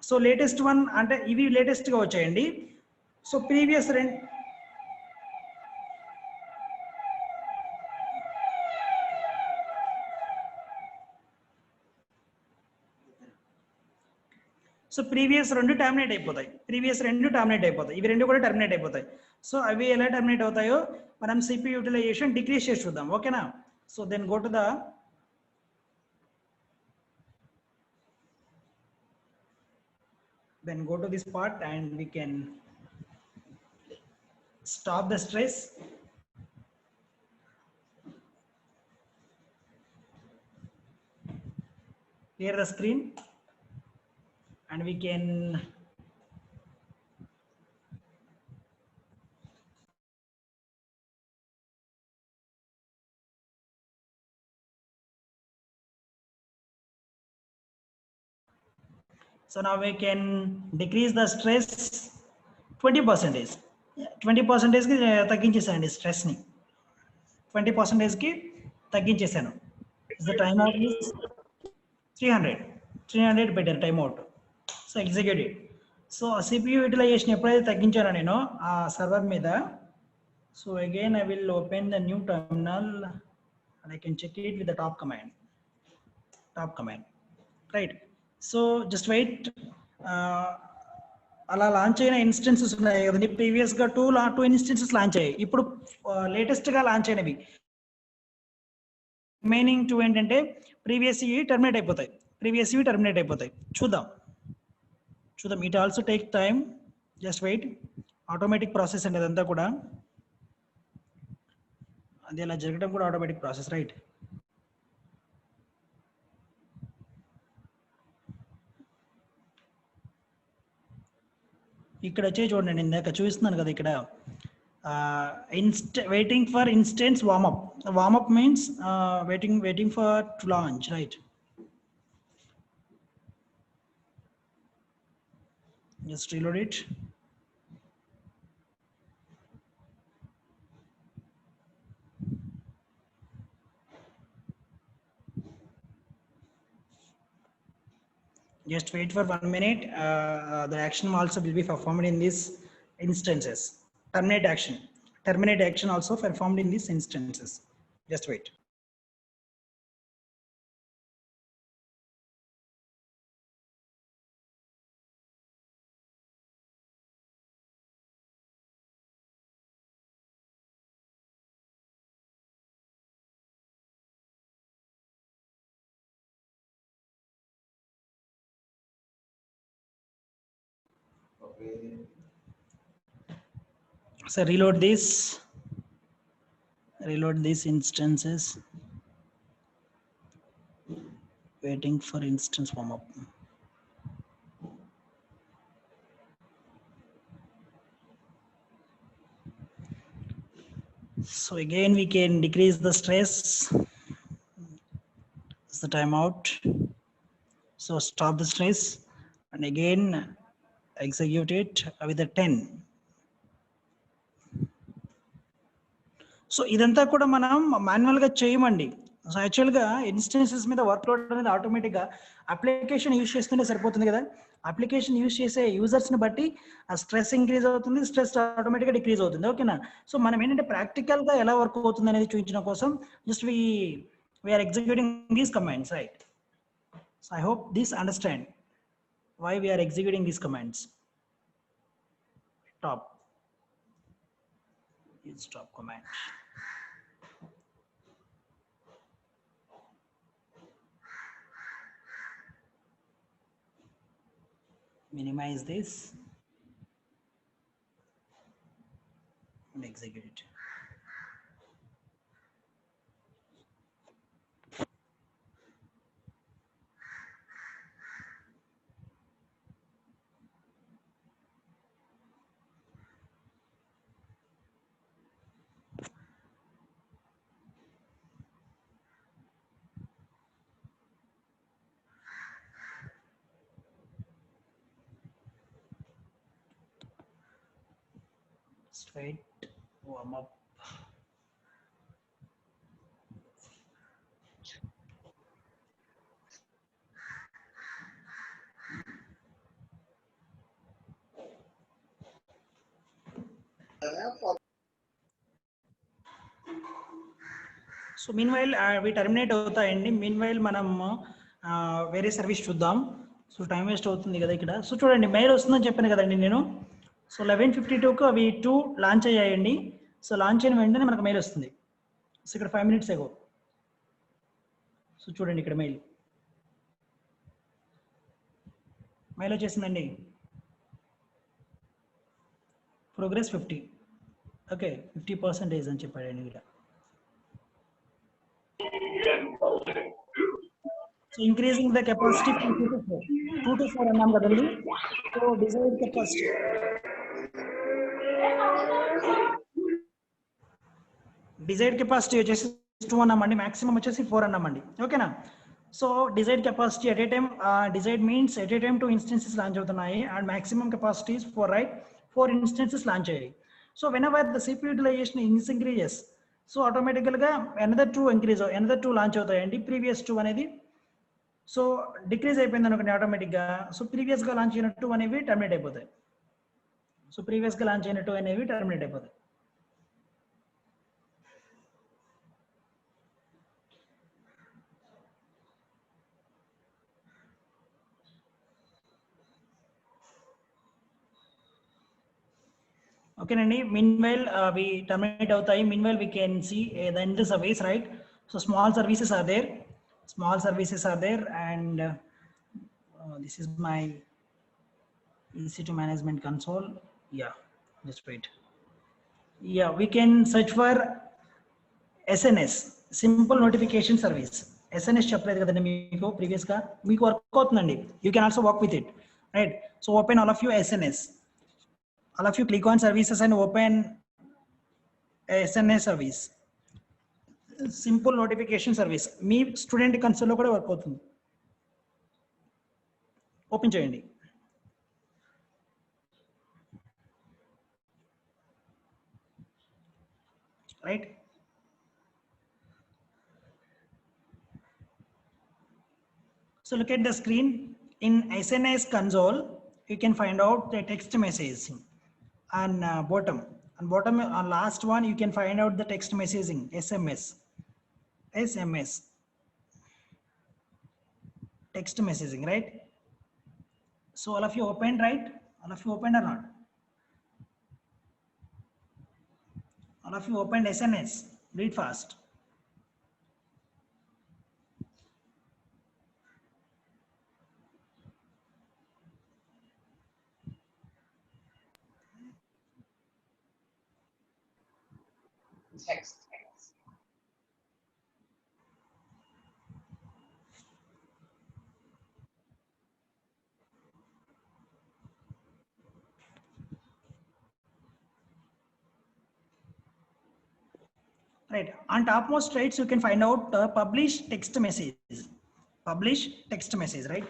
సో లేటెస్ట్ వన్ అంటే ఇవి లేటెస్ట్గా వచ్చాయండి. సో ప్రీవియస్ ప్రీవియస్ రెండు టర్మినేట్ అయిపోతాయి. ఇవి రెండు కూడా టర్మినేట్ అయిపోతాయి. సో అవి ఎలా టర్మినేట్ అవుతాయో మనం CPU యూటిలైజేషన్ డిక్రీజ్ చేసి చూద్దాం. ఓకేనా? So then go to this part and we can stop the stress. Clear the screen and we can so now we can decrease the stress 20%. 20% కి తగ్గించేసానండి stress ని. 20% కి తగ్గించేసాను. the time out is 300 better time out. So executive. So CPU utilization ఎప్పుడైతే తగ్గించానో నేను ఆ server మీద, So again, I will open the new terminal and I can check it with the top command. Right? So just wait. అలా launch అయిన instances ఉన్నాయి కదండి, ప్రీవియస్గా టూ ఇన్స్టెన్సెస్ లాంచ్ అయ్యాయి. ఇప్పుడు లేటెస్ట్గా లాంచ్ అయినవి రిమైనింగ్ టూ ఏంటంటే ప్రీవియస్ టర్మినేట్ అయిపోతాయి. చూద్దాం. It also take time. Just wait. Automatic process అండి అదంతా కూడా. అది అలా జరగడం కూడా ఆటోమేటిక్ ప్రాసెస్, రైట్? ఇక్కడ వచ్చే చూడండి, ఇందాక చూపిస్తున్నాను కదా ఇక్కడ waiting for instance warm up means waiting for to launch, right? Just reload it. Just wait for 1 minute. The action also will be performed in these instances. Terminate action also performed in these instances. Just wait. So reload these instances. Waiting for instance warm up. So again we can decrease the stress. It's the timeout. So stop the stress and again execute it with a 10. So ఇదంతా కూడా మనం మాన్యువల్గా చేయమండి. So యాక్చువల్గా instances మీద వర్క్లోడ్ అనేది ఆటోమేటిక్గా application use చేస్తుంటే సరిపోతుంది కదా. అప్లికేషన్ యూజ్ చేసే యూజర్స్ని బట్టి ఆ స్ట్రెస్ ఇంక్రీజ్ అవుతుంది, స్ట్రెస్ ఆటోమేటిక్గా డిక్రీజ్ అవుతుంది. ఓకేనా? సో మనం ఏంటంటే ప్రాక్టికల్గా ఎలా వర్క్ అవుతుంది అనేది చూపించడం కోసం just we're executing these commands, right? So I hope this understand why we are executing these commands. Use stop command. Minimize this and execute it. Straight warm up. So mean while అవి terminate అవుతాయండి. Mean while మనం వేరే service చూద్దాం. So time waste అవుతుంది కదా ఇక్కడ. So చూడండి, mail వస్తుందని చెప్పాను కదండి నేను. సో 11:52కు అవి 2 లాంచ్ అయ్యాయండి. సో లాంచ్ అయిన వెంటనే మనకు మెయిల్ వస్తుంది. సో ఇక్కడ 5 minutes ago. సో చూడండి ఇక్కడ మెయిల్ వచ్చేసిందండి. ప్రోగ్రెస్ 50. ఓకే, 50% అని చెప్పాడండి ఇక్కడ. So increasing the capacity from 2 to 4 అన్నాం కదండి. సో డిజైర్డ్ కెపాసిటీ వచ్చేసి 2 అన్నామండి, మాక్సిమం వచ్చేసి 4 అన్నామండి. ఓకేనా? So desired capacity at a time, desired means at a time 2 instances launch అవుతున్నాయి and maximum capacity is 4, right? 4 instances launch అయ్యాయి. So whenever the CPU utilization increases, so ఆటోమేటికల్గా another 2 launch అవుతాయండి. Previous 2 అనేది so decrease అయిపోయింది అనుకోండి ఆటోమేటిక్గా. So ప్రీవియస్గా launch అయిన 2 అనేవి టర్మినేట్ అయిపోతాయి. Okay, Nandi. Meanwhile, we terminate our time. Meanwhile, we can see the end service, right? So small services are there. Small services are there, and this is my EC2 management console. Yeah, just wait. Yeah, we can search for SNS, simple notification service. SNS చెప్పలేదు కదండి మీకు previous గా, మీకు work అవుతుందండి. You can also work with it, right? So open all of you SNS. All of you click on services and open SNS service. Simple notification service. Me student console లో కూడా work అవుతుంది. Open చేయండి. Right? So look at the screen. In SNS console, you can find out the text messaging on bottom. On bottom, on last one, you can find out the text messaging, SMS. SMS. Text messaging, right? So all of you opened, right? All of you opened or not? All of you opened SNS. Read fast. Text. Right. On topmost right, you can find out publish text message. Publish text message, right?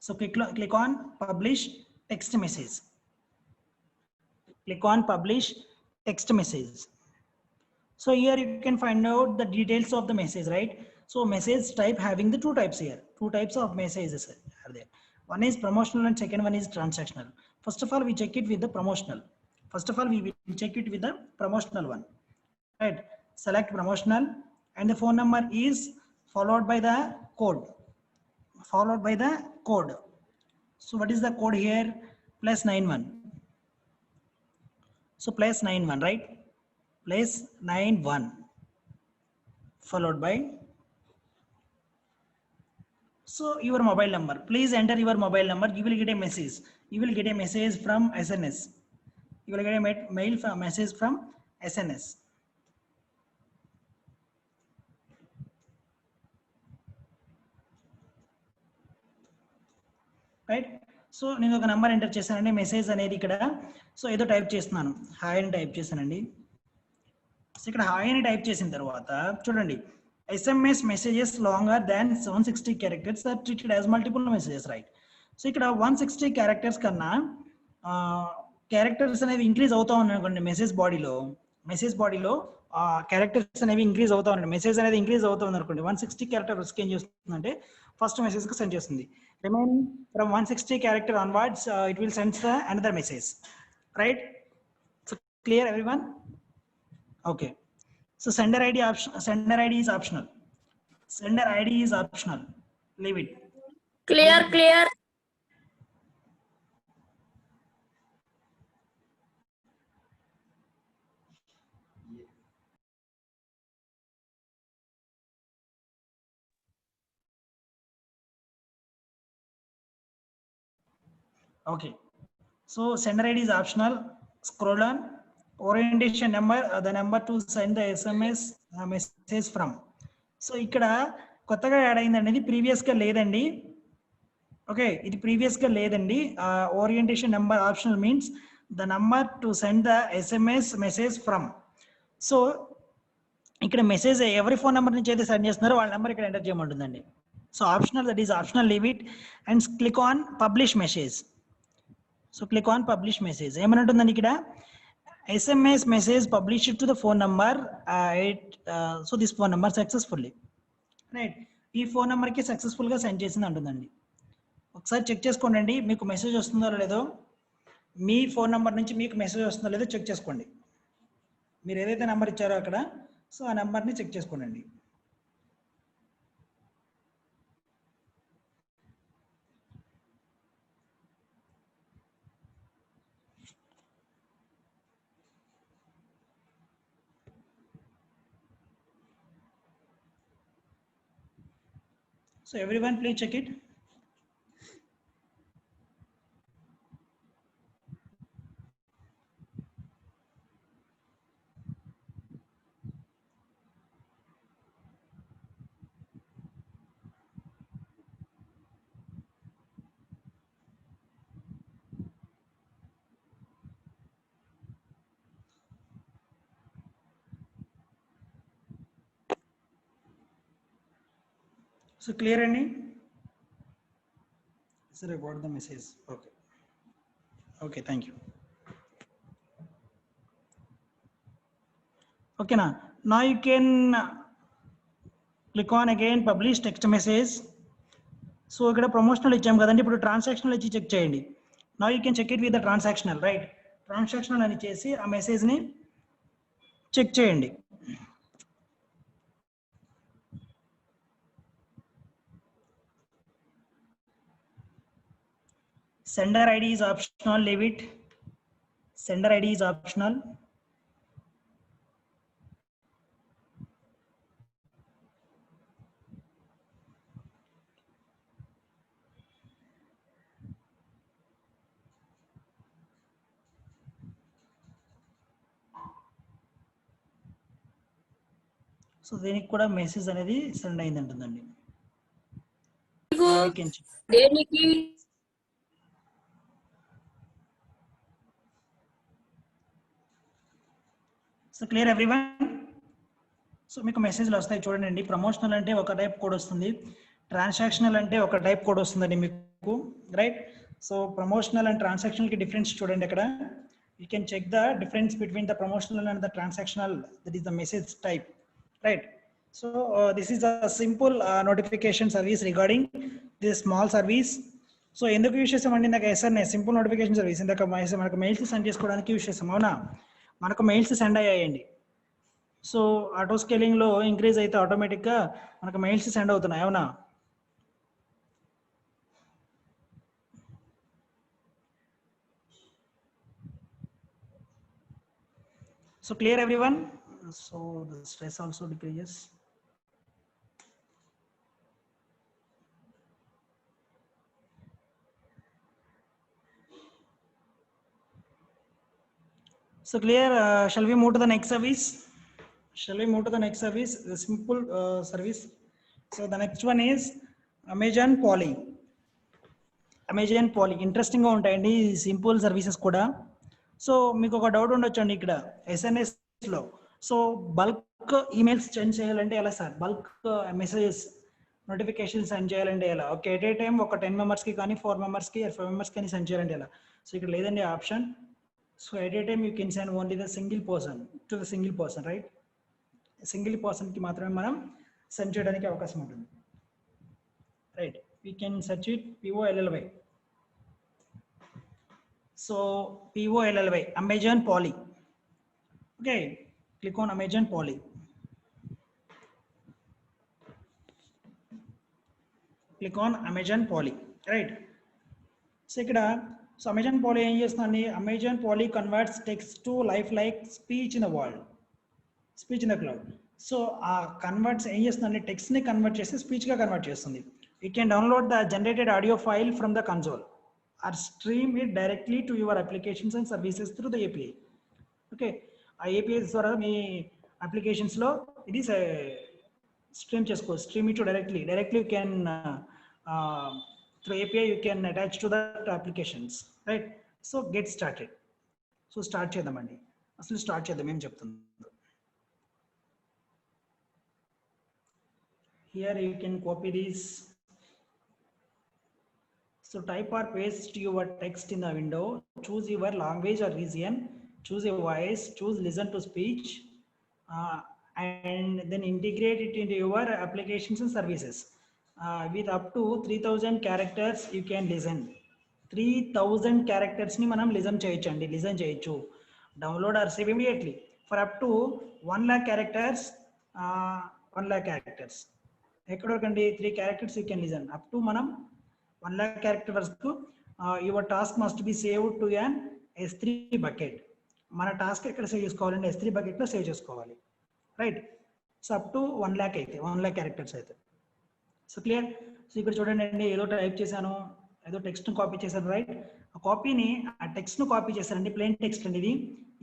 So click on publish text message. Click on publish text message. So here you can find out the details of the message, right? So message type having the two types here. Two types of messages are there. One is promotional and second one is transactional. First of all, we check it with the promotional. First of all, we will check it with the promotional one. Right? Select promotional and the phone number is followed by the code. Followed by the code. So what is the code here? +91. So +91, right? +91 followed by, so your mobile number. Please enter your mobile number. You will get a message. You will get a message from SNS. You will get a mail from message from SNS. Right? So నేను ఒక number enter చేశానండి. Message అనేది ఇక్కడ so ఏదో type చేస్తున్నాను, hi అని type చేశానండి. So ఇక్కడ హాయ్ అని టైప్ చేసిన తర్వాత చూడండి, SMS messages longer than 160 characters are treated as multiple messages, right? So ఇక్కడ 160 క్యారెక్టర్స్ కన్నా క్యారెక్టర్స్ అనేవి ఇంక్రీజ్ అవుతా ఉన్నాయి అనుకోండి. మెసేజ్ బాడీలో క్యారెక్టర్స్ అనేవి ఇంక్రీజ్ అవుతా ఉన్నాయి. మెసేజ్ అనేది ఇంక్రీజ్ అవుతుంది అనుకోండి. 160 క్యారెక్టర్స్ ఏం చేస్తుందంటే ఫస్ట్ మెసేజ్ కి సెండ్ చేస్తుంది. Remaining from 160 character onwards, it will send the another message, right? So clear everyone? Okay. So sender ID is optional. Sender ID is optional. Leave it. Clear. Okay. So sender ID is optional. Scroll on. Orientation number, the number to send the SMS message from. So ఇక్కడ కొత్తగా add అయింది అనేది previous గా లేదండి. Okay, ఇది previous గా లేదండి. Orientation number optional means the number to send the SMS message from. So ఇక్కడ మెసేజ్ ఎవరి ఫోన్ నెంబర్ నుంచి అయితే సెండ్ చేస్తున్నారో వాళ్ళ నెంబర్ ఇక్కడ ఎంటర్ చేయమంటుందండి. So optional, that is optional, leave it and click on publish message. So click on publish message. ఏమనంటుందండి ఇక్కడ, SMS message published to the phone number, so this phone number successfully, right? ఈ phone నెంబర్కి సక్సెస్ఫుల్గా send చేసింది అంటుందండి. ఒకసారి check చేసుకోండి, మీకు మెసేజ్ వస్తుందో లేదో. మీ ఫోన్ నెంబర్ నుంచి మీకు మెసేజ్ వస్తుందో లేదో చెక్ చేసుకోండి. మీరు ఏదైతే నెంబర్ ఇచ్చారో అక్కడ, సో ఆ నెంబర్ని చెక్ చేసుకోండి. So everyone please check it. So clear any? Sir, I got the message. Okay. Okay, thank you. Okay, now you can click on again publish text message. So ఇక్కడ promotional ఇచ్చాం కదండి, ఇప్పుడు transactional ఇచ్చి check చేయండి. Now you can check it with the transactional, right? Transactional అని చేసి ఆ మెసేజ్ని చెక్ చేయండి. Sender ID is optional, leave it. Sender ID is optional. So దీనికి కూడా మెసేజ్ అనేది సెండ్ అయింది అంటుందండి. దేనికి సో క్లియర్ ఎవ్రీవన్? సో మీకు మెసేజ్లు వస్తాయి చూడండి. ప్రమోషనల్ అంటే ఒక టైప్ కోడ్ వస్తుంది, ట్రాన్సాక్షనల్ అంటే ఒక టైప్ కోడ్ వస్తుందండి మీకు, right? So promotional and transactional కి డిఫరెన్స్ చూడండి అక్కడ. You can check the difference between the promotional and the transactional, that is the message type, right? So this is a simple notification service regarding this small service. So ఎందుకు use చేసామండి ఇందాక SRS simple notification service? ఇందాక మనకు mails send చేసుకోవడానికి use చేసాం, అవునా? మనకు mails send అయ్యాయండి. సో ఆటో స్కేలింగ్లో ఇంక్రీజ్ అయితే ఆటోమేటిక్గా మనకు మెయిల్స్ సెండ్ అవుతున్నాయి, అవునా? So clear everyone? So the stress also decreases. So clear, shall we move to the next service? Shall we move to the next service? The simple service. So the next one is Amazon Poly. Amazon Poly interesting గా ఉంటాయండి simple services కూడా. So మీకు ఒక doubt ఉండొచ్చండి ఇక్కడ SNS లో. So bulk emails send చేయాలంటే ఎలా sir? Bulk messages notification send చేయాలంటే ఎలా? ఓకే, ఎట్ ఏ టైం ఒక 10 members కి కానీ 4 members కి 5 members కానీ సెండ్ చేయాలంటే ఎలా? సో ఇక్కడ లేదండి option. So at a time you can send only the single person to the single person, right? Single person ki matrame manam send cheyadaniki avakasam untundi, right? We can search it POLLY. So POLLY, Amazon Poly. Okay, click on Amazon Poly. Click on Amazon Poly, right? So ikkada so Amazon Polly ఏం చేస్తుందండి? Amazon Polly converts text to life like speech in the world, speech in the cloud. So ఆ converts ఏం చేస్తుందండి? టెక్స్ట్ని convert చేసి స్పీచ్గా convert చేస్తుంది. You can download the generated audio file from the console or stream it directly to your applications and services through the API. Okay, ఆ APIs ద్వారా మీ అప్లికేషన్స్లో ఇది స్ట్రీమ్ చేసుకోవచ్చు. Stream it directly you can through API you can attach to the applications, right? So get started. So start chedamandi. Asalu start chedam em cheptunna. Here you can copy this. So type or paste your text in the window. Choose your language or region. Choose a voice. Choose listen to speech, and then integrate it into your applications and services. With up to 3000 characters you can listen. 3000 characters ni manam listen cheyochu. Download or save immediately. For up to 1 lakh characters, 1 lakh characters ekkada vakandi 3 characters you can listen. Up to manam 1 lakh characters ku your task must be saved to an S3 bucket. Mana task ekkada save chesukovalante S3 bucket lo save chesukovali, right? So up to 1 lakh aithe 1 lakh characters aithe. So clear? So ఇక్కడ చూడండి అండి, ఏదో type చేశాను, ఏదో text copy చేశాను, right? ఆ కాపీని, ఆ టెక్స్ట్ ను కాపీ చేశానండి, ప్లెయిన్ టెక్స్ట్ అండి ఇది.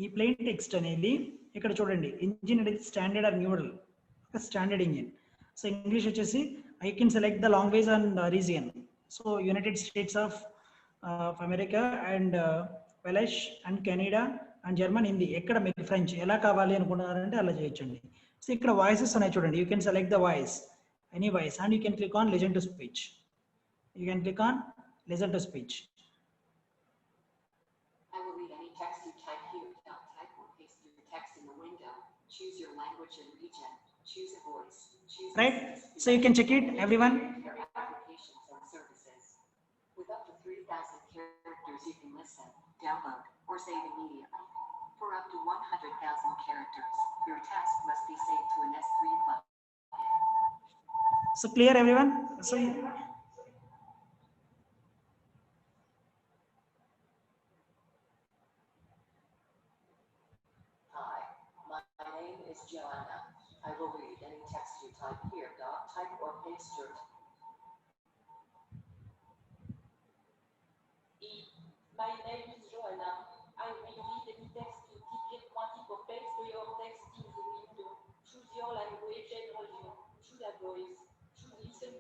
ఈ ప్లెయిన్ టెక్స్ట్ అనేది ఇక్కడ చూడండి, ఇంజిన్ అనేది స్టాండర్డ్ ఆర్ న్యూరల్, ఒక స్టాండర్డ్ ఇంజిన్. సో ఇంగ్లీష్ వచ్చేసి I can select the language and region. So United States of America and Welsh and Canada and German, Hindi, ఎక్కడ మీకు ఫ్రెంచ్ ఎలా కావాలి అనుకుంటున్నారంటే అలా చేయొచ్చండి. సో ఇక్కడ వాయిసెస్ ఉన్నాయి చూడండి, you can select the voice, any voice, and you can click on listen to speech. You can click on listen to speech. I will read any text you type here. Type or paste your text in the window. Choose your language and region. Choose a voice. Choose Right? So you can check it, everyone. Applications and services. With up to 3,000 characters, you can listen, download, or save immediately. For up to 100,000 characters, your text must be saved to an S3 file. So clear, everyone? So Hi, my name is Joanna. I will read any text you type here. Type or paste your. My name is Joanna. I will read any text you type or paste your text in the window. Choose your language and region. Choose a voice. Choose listen.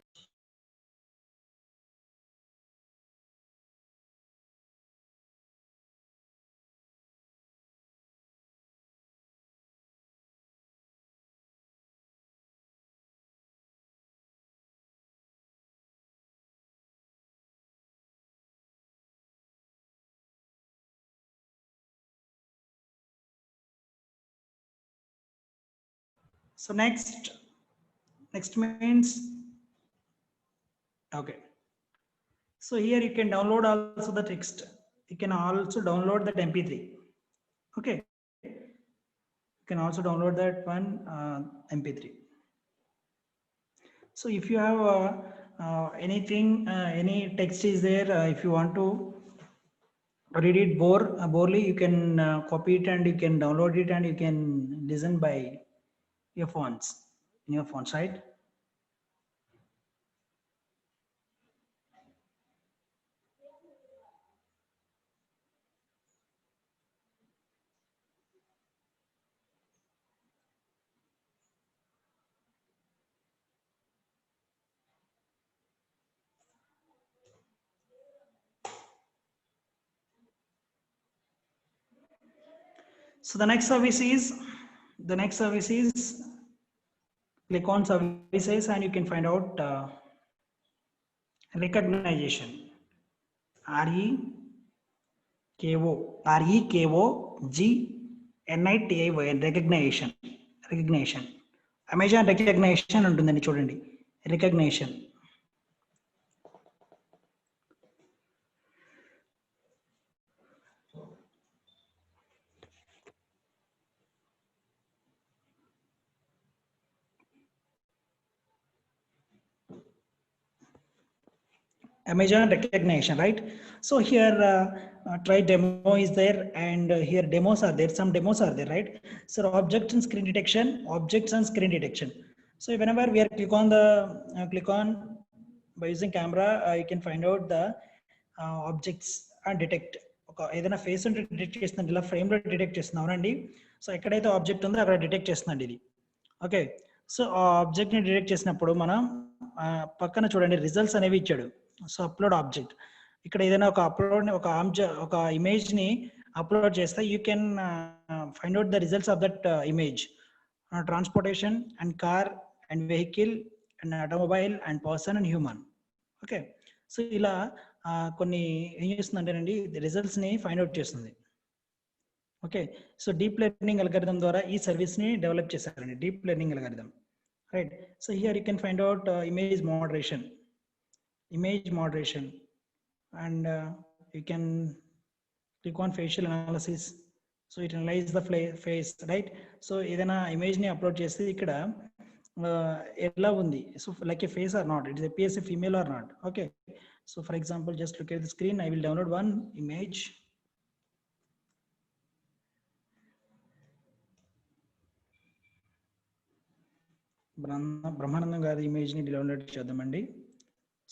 next means, okay. So here you can download also the text. You can also download that MP3. Okay. You can also download that one MP3. So if you have anything, any text is there, if you want to read it borely, you can copy it and you can download it and you can listen by your phones, in your phones, right? So the next service is click on services and you can find out recognition. recognition. Amazon recognition ఉంటుందండి చూడండి, recognition. Amazon recognition, right? So here try demo is there, and here demos are there, some demos are there, right? So objects and screen detection. So whenever we are click on by using camera, you can find out the objects and detect. ఏదైనా face ఉంటే detect చేస్తుందండి, ఇలా frame లో detect చేస్తుంది, అవునండి. So ఎక్కడైతే object ఉందో అక్కడ డిటెక్ట్ చేస్తుందండి ఇది. ఓకే, సో ఆ ఆబ్జెక్ట్ ని డిటెక్ట్ చేసినప్పుడు మనం పక్కన చూడండి రిజల్ట్స్ అనేవి ఇచ్చాడు. సో అప్లోడ్ ఆబ్జెక్ట్, ఇక్కడ ఏదైనా ఒక ఇమేజ్ ని అప్లోడ్ చేస్తే you can find out the results of that image. Transportation and car and vehicle and automobile and person and human. Okay, so ఇలా కొన్ని ఏం చేస్తుందంటేనండి రిజల్ట్స్ ని ఫైండ్ అవుట్ చేస్తుంది. Okay, so deep learning algorithm ద్వారా ఈ service ని develop చేశారండి, deep learning algorithm, right? So here you can find out image moderation and you can click on facial analysis. So it analyzes the face, right? So ఏదైనా image ని upload చేస్తే ఇక్కడ ఎలా ఉంది, so like a face or not, it is appears a female or not. Okay, so for example, just look at the screen. I will download one image. Brahmanandam గారి image ని download చేద్దామండి.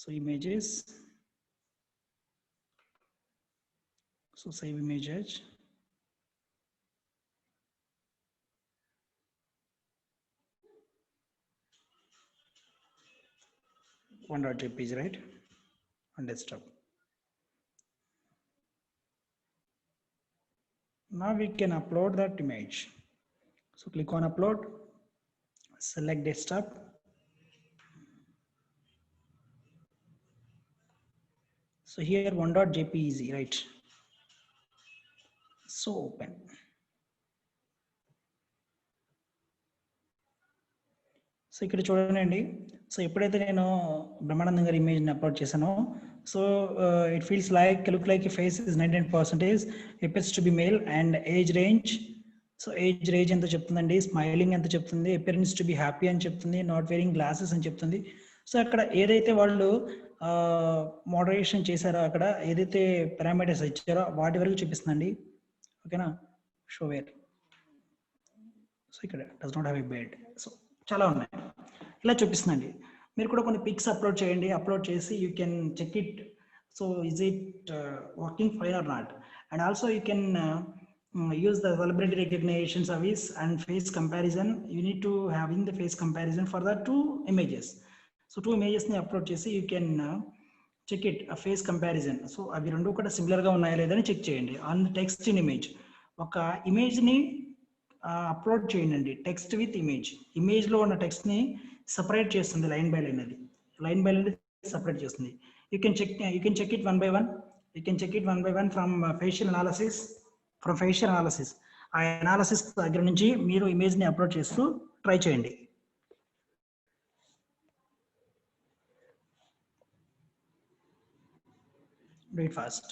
So images. So save image as. .jpg, right? On desktop. Now we can upload that image. So click on upload, select desktop. So here .jpg, right? So open. So ఇక్కడ చూడండి. So ఎప్పుడైతే నేను బ్రహ్మానందం గారి ఇమేజ్ని upload చేశానో so it feels like look like face is 99%, appears to be male and age range. So age range ఎంత చెప్తుందండి, smiling ఎంత చెప్తుంది, అపియరెన్స్ టు బి హ్యాపీ అని చెప్తుంది, నాట్ వేరింగ్ గ్లాసెస్ అని చెప్తుంది. సో అక్కడ ఏదైతే వాళ్ళు మోడరేషన్ చేశారో, అక్కడ ఏదైతే పారామీటర్స్ ఇచ్చారో వాటి వరకు చూపిస్తుందండి. ఓకేనా, షో వేర్. సో ఇక్కడ does not have a bed. So చాలా ఉన్నాయి, ఇలా చూపిస్తుందండి. మీరు కూడా కొన్ని పిక్స్ అప్లోడ్ చేయండి, అప్లోడ్ చేసి you can check it. So is it working fine or not. And also you can use the celebrity recognition service and face comparison. You need to having the face comparison for the two images. So two images ni upload chesi you can check it a face comparison. So avi rendu kuda similar ga unnaya ledani check cheyandi on the text in image. Oka image ni upload చేయండి text with image. ఇమేజ్లో ఉన్న టెక్స్ట్ని separate చేస్తుంది, line by line. అది line by line separate చేస్తుంది. You can check it one by one. You can check it one by one from facial analysis. ఆ analysis దగ్గర నుంచి మీరు ఇమేజ్ని అప్లోడ్ చేస్తూ ట్రై చేయండి. Do it fast.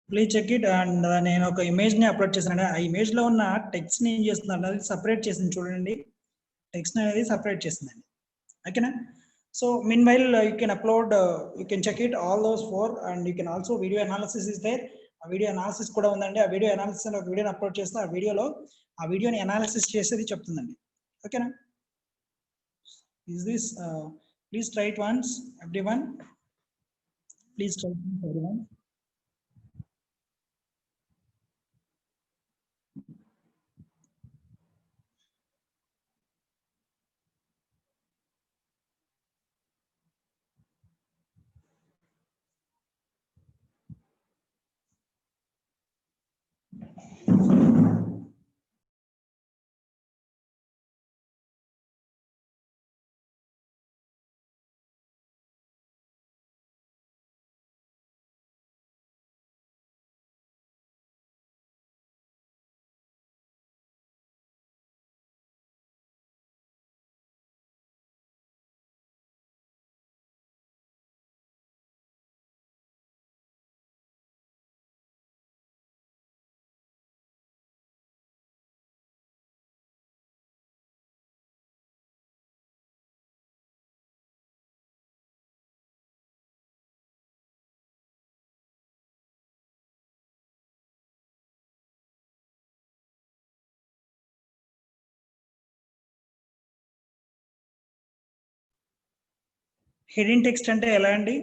Please check it. And నేను ఒక ఇమేజ్ ని అప్లోడ్ చేశాను. ఆ ఇమేజ్ లో ఉన్న టెక్స్ట్ ని ఏం చేస్తున్నాను అది సపరేట్ చేసింది చూడండి. టెక్స్ట్ అనేది సపరేట్ చేసిందండి. ఓకేనా? So mean while you can upload, you can check it all those 4 and you can also video analysis is there. ఆ వీడియో అనాలిసిస్ కూడా ఉందండి. ఆ వీడియో అనాలిసిస్ అని ఒక వీడియోని అప్లోడ్ చేస్తే ఆ వీడియోలో ఆ వీడియోని అనాలిసిస్ చేసేది చెప్తుందండి. ఓకేనా? Is this please try it once everyone. Please try it everyone. Hidden text అంటే ఎలా అండి?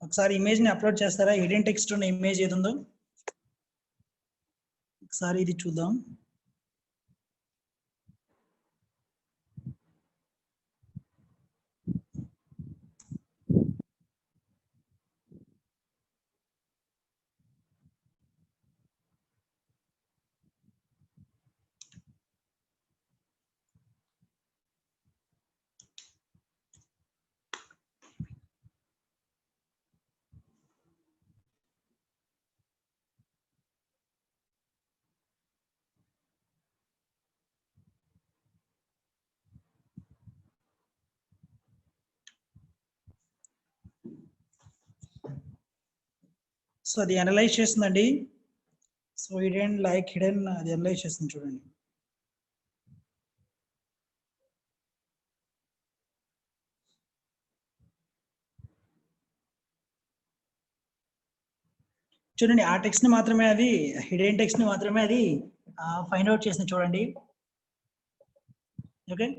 ఒకసారి ఇమేజ్ ని అప్లోడ్ చేస్తారా? హిడెన్ టెక్స్ట్ ఉన్న ఇమేజ్ ఏది ఉందో ఒకసారి ఇది చూద్దాం. సో అది అనలైజ్ చేస్తుందండి. సో హిడెన్ లైక్ హిడెన్ అది అనలైజ్ చేస్తుంది చూడండి. చూడండి ఆ టెక్స్ట్ ని మాత్రమే అది హిడెన్ టెక్స్ట్ ని మాత్రమే అది ఫైండ్ అవుట్ చేసింది చూడండి. Okay,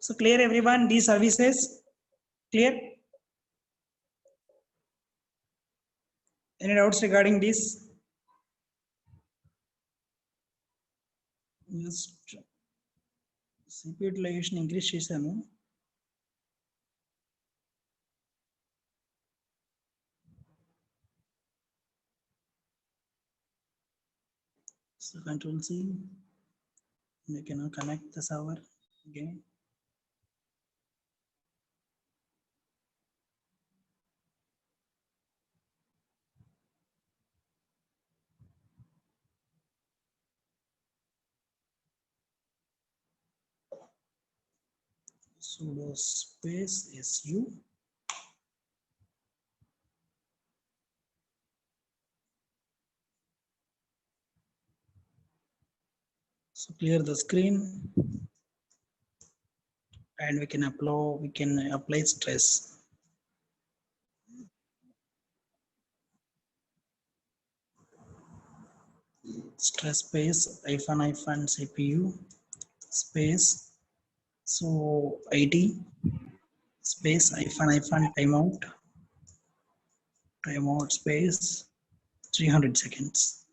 so clear everyone, these services clear? Any doubts regarding this? Just CPU utilization increase చేశాను. So control C, we can now connect the server again. Sudo space su. So clear the screen and we can apply stress. Stress space hyphen CPU space so 80 space hyphen timeout space 300 seconds.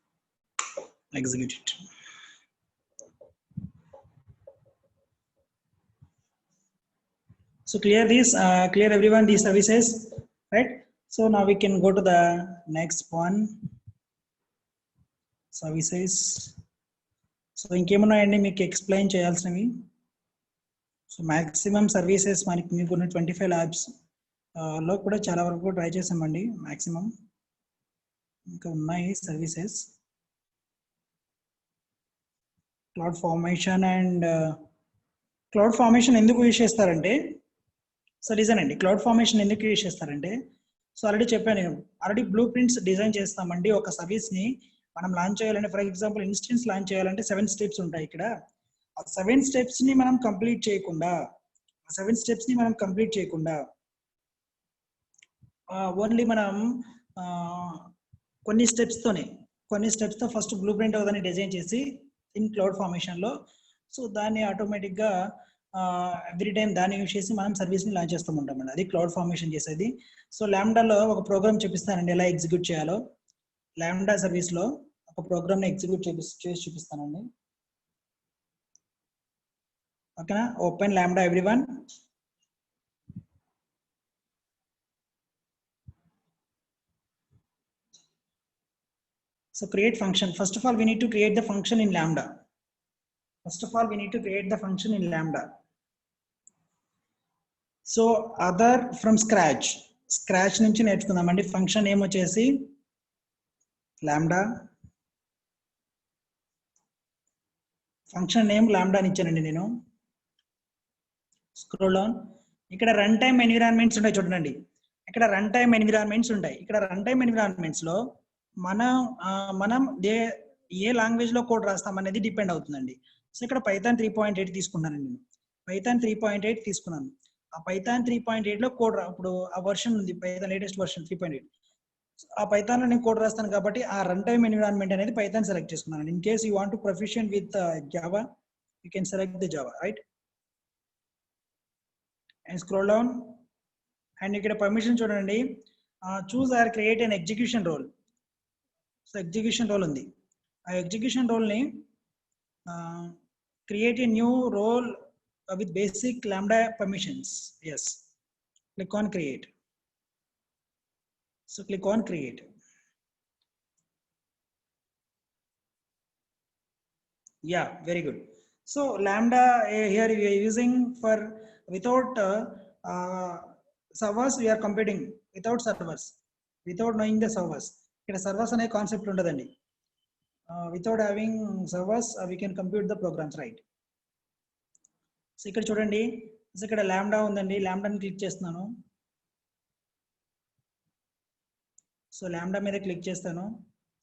Execute it. So clear this, clear everyone these services, right? So now we can go to the next one, services. So ఇంకేమున్నాయండి మీకు explain చేయాల్సినవి? So maximum services మనకి మీకున్న 25 labs లో కూడా చాలా వరకు try చేసామండి. మాక్సిమం ఇంకా ఉన్నాయి services. Cloud formation and cloud formation ఎందుకు యూజ్ చేస్తారంటే, సో రీజన్ అండి, క్లౌడ్ ఫార్మేషన్ ఎందుకు యూజ్ చేస్తారంటే, సో ఆల్రెడీ చెప్పాను నేను, ఆల్రెడీ బ్లూ ప్రింట్స్ డిజైన్ చేస్తామండి. ఒక సర్వీస్ని మనం లాంచ్ చేయాలంటే, ఫర్ ఎగ్జాంపుల్ ఇన్స్టెన్స్ లాంచ్ చేయాలంటే 7 స్టెప్స్ ఉంటాయి ఇక్కడ. ఆ 7 స్టెప్స్ని మనం కంప్లీట్ చేయకుండా ఓన్లీ మనం కొన్ని స్టెప్స్తో ఫస్ట్ బ్లూ ప్రింట్ అవుదని డిజైన్ చేసి ఇన్ క్లౌడ్ ఫార్మేషన్లో, సో దాన్ని ఆటోమేటిక్గా ఎవ్రీ టైం దాన్ని యూజ్ చేసి మనం సర్వీస్ని లాంచ్ చేస్తూ ఉంటామండి. అది క్లౌడ్ ఫార్మేషన్ చేసేది. సో లాంబ్డాలో ఒక ప్రోగ్రామ్ చూపిస్తానండి ఎలా ఎగ్జిక్యూట్ చేయాలో. లాంబ్డా సర్వీస్లో ఒక ప్రోగ్రామ్ని ఎగ్జిక్యూట్ చేసి చూపిస్తానండి. ఓకేనా? Open lambda everyone. So create function. First of all, we need to create the function in Lambda. So other from scratch నుంచి నేర్చుకుందామండి. ఫంక్షన్ నేమ్ వచ్చేసి లాంబ్డా. ఫంక్షన్ నేమ్ లాంబ్డా ఇచ్చానండి నేను. Scroll down. ఇక్కడ రన్ టైమ్ ఎన్విరాన్మెంట్స్ ఉంటాయి చూడండి. ఇక్కడ run time environments లో మనం ఏ లాంగ్వేజ్ లో కోడ్ రాస్తాం అనేది డిపెండ్ అవుతుందండి. సో ఇక్కడ పైథాన్ 3.8 తీసుకున్నానండి నేను. పైథాన్ 3.8 తీసుకున్నాను. ఆ పైథాన్ 3.8 లో కోడ్ ఇప్పుడు ఆ వర్షన్ ఉంది, పైథాన్ లేటెస్ట్ వర్షన్ 3.8. ఆ పైథాన్ లో నేను కోడ్ రాస్తాను కాబట్టి ఆ రన్ టైమ్ ఎన్విరాన్మెంట్ అనేది పైథాన్ సెలెక్ట్ చేసుకున్నాను. In case you want to proficient with Java, you can select the Java, right? And scroll down. And ఇక్కడ పర్మిషన్ చూడండి, choose or create an execution role. So execution role ఉంది. ఆ execution రోల్ని create a new role with basic lambda permissions. Yes, click on create. So click on create. Yeah, very good. So lambda here we are using for without servers. We are computing without servers, without knowing the servers. Ikkada servers ane concept undadandi. Without having servers, we can compute the programs, right? So ఇక్కడ చూడండి, ఇక్కడ lambda ఉందండి. లాంబ్డాని click చేస్తున్నాను. So lambda మీద click చేస్తాను.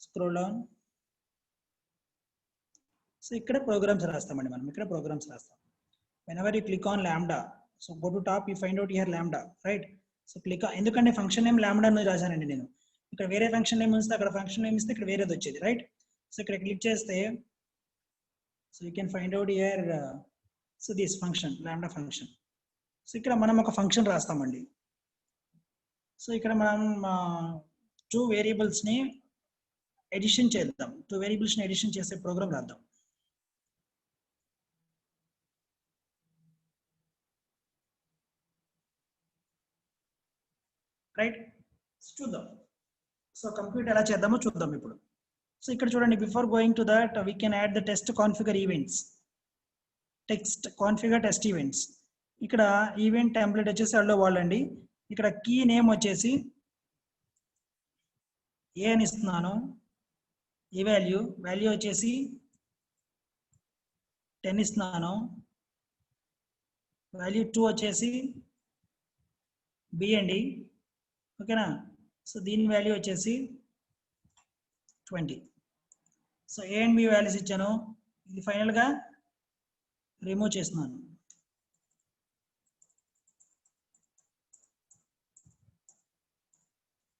Scroll down. So ఇక్కడ programmes రాస్తామండి మనం. ఇక్కడ ప్రోగ్రామ్స్ రాస్తాం. Whenever you click on lambda, so go to top, you find out here lambda, right? So click, ఎందుకంటే ఫంక్షన్ నేమ్ లాంబ్డా అని రాశానండి నేను. ఇక్కడ వేరే ఫంక్షన్ నేమ్ ఇస్తే, అక్కడ ఫంక్షన్ నేమ్ ఇస్తే ఇక్కడ వేరేది వచ్చేది, రైట్? సో ఇక్కడ క్లిక్ చేస్తే, so you can find out here so this function, lambda function. So ఇక్కడ మనం ఒక ఫంక్షన్ రాస్తామండి. సో ఇక్కడ మనం 2 వేరియబుల్స్ని ఎడిషన్ చేద్దాం. 2 వేరియబుల్స్ని ఎడిషన్ చేసే ప్రోగ్రామ్ రాద్దాం. రైట్? చూద్దాం. సో కంప్యూటర్ ఎలా చేద్దామో చూద్దాం ఇప్పుడు. సో ఇక్కడ చూడండి, before going to that we can add the test configure events. Text configure test events. ఇక్కడ ఈవెంట్ టెంప్లెట్ వచ్చేసి హలో వరల్డ్ అండి. ఇక్కడ కీ నేమ్ వచ్చేసి ఏ అని ఇస్తున్నాను. ఈ వాల్యూ వచ్చేసి 10 ఇస్తున్నాను. వాల్యూ 2 వచ్చేసి బి అండి. ఓకేనా? సో దీని వాల్యూ వచ్చేసి 20. So a and b values ఇచ్చాను. ఇది ఫైనల్గా రిమూవ్ చేస్తున్నాను.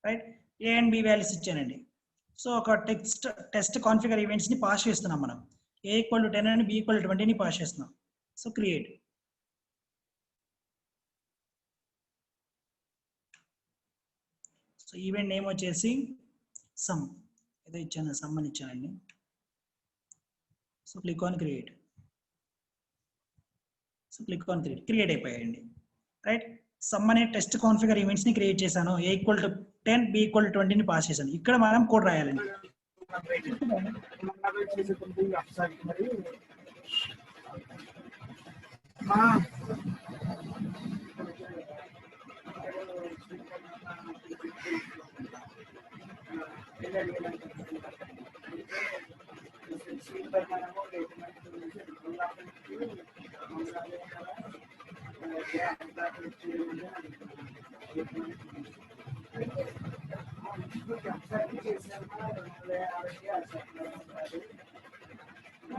Right? A and b values ఇచ్చానండి. సో ఒక టెస్ట్ కాన్ఫిగర్ ఈవెంట్స్ ని పాస్ చేస్తున్నాం మనం. A equal to 10 and b equal to 20 ని పాస్ చేస్తున్నాం. So create. So event name వచ్చేసి సమ్, ఏదో ఇచ్చాను, సమ్ అని ఇచ్చానండి. So click on create. So click on create అయిపోయాయండి, రైట్? సమ్ అనే టెస్ట్ కాన్ఫిగర్ ఈవెంట్స్ ని క్రియేట్ చేశాను. A equal to 10, b equal to 20 ని పాస్ చేశాను. ఇక్కడ మనం కోడ్ రాయాలండి.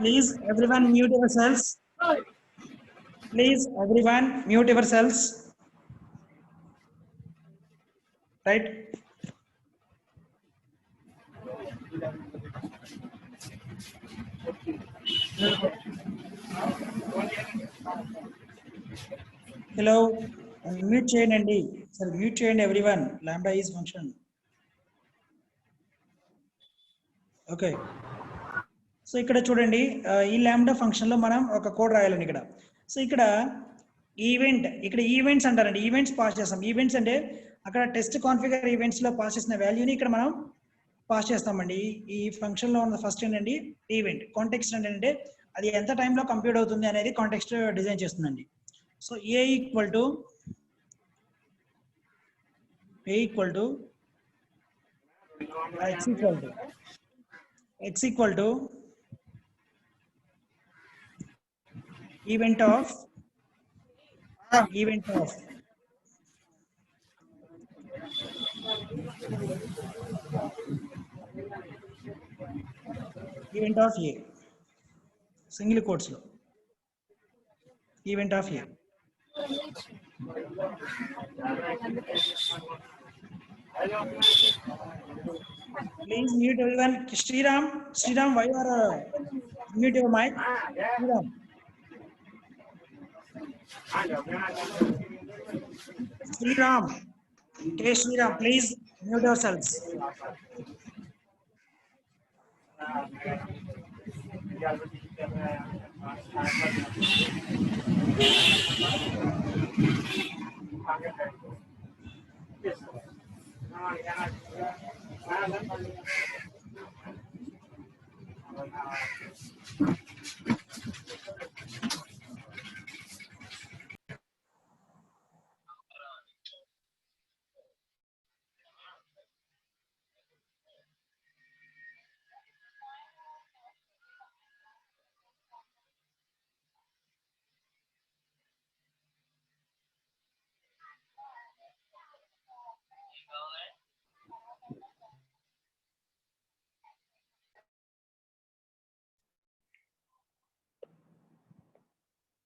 Please everyone mute yourselves. Please everyone mute yourselves. Right? Hello. Mute చేయండి. Sir, mute చేయండి everyone. Lambda is function. Okay. So ఇక్కడ చూడండి ఈ లాంబ్డా ఫంక్షన్ లో మనం ఒక కోడ్ రాయాలండి ఇక్కడ. సో ఇక్కడ ఈవెంట్స్ అంటారండి. ఈవెంట్స్ పాస్ చేస్తాం. ఈవెంట్స్ అంటే అక్కడ టెస్ట్ కాన్ఫిగర్ ఈవెంట్స్ లో పాస్ చేసిన వాల్యూని ఇక్కడ మనం పాస్ చేస్తామండి. ఈ ఫంక్షన్ లో ఉన్న ఫస్ట్ ఏంటండి ఈవెంట్. కాంటెక్స్ట్ అంటే అది ఎంత టైంలో కంప్యూట్ అవుతుంది అనేది కాంటెక్స్ట్ డిజైన్ చేస్తుందండి. So A equal to x equal to event of A, single quotes lo event of A. Please mute everyone. Sriram, why you are mute your mic? Sriram, please mute yourselves.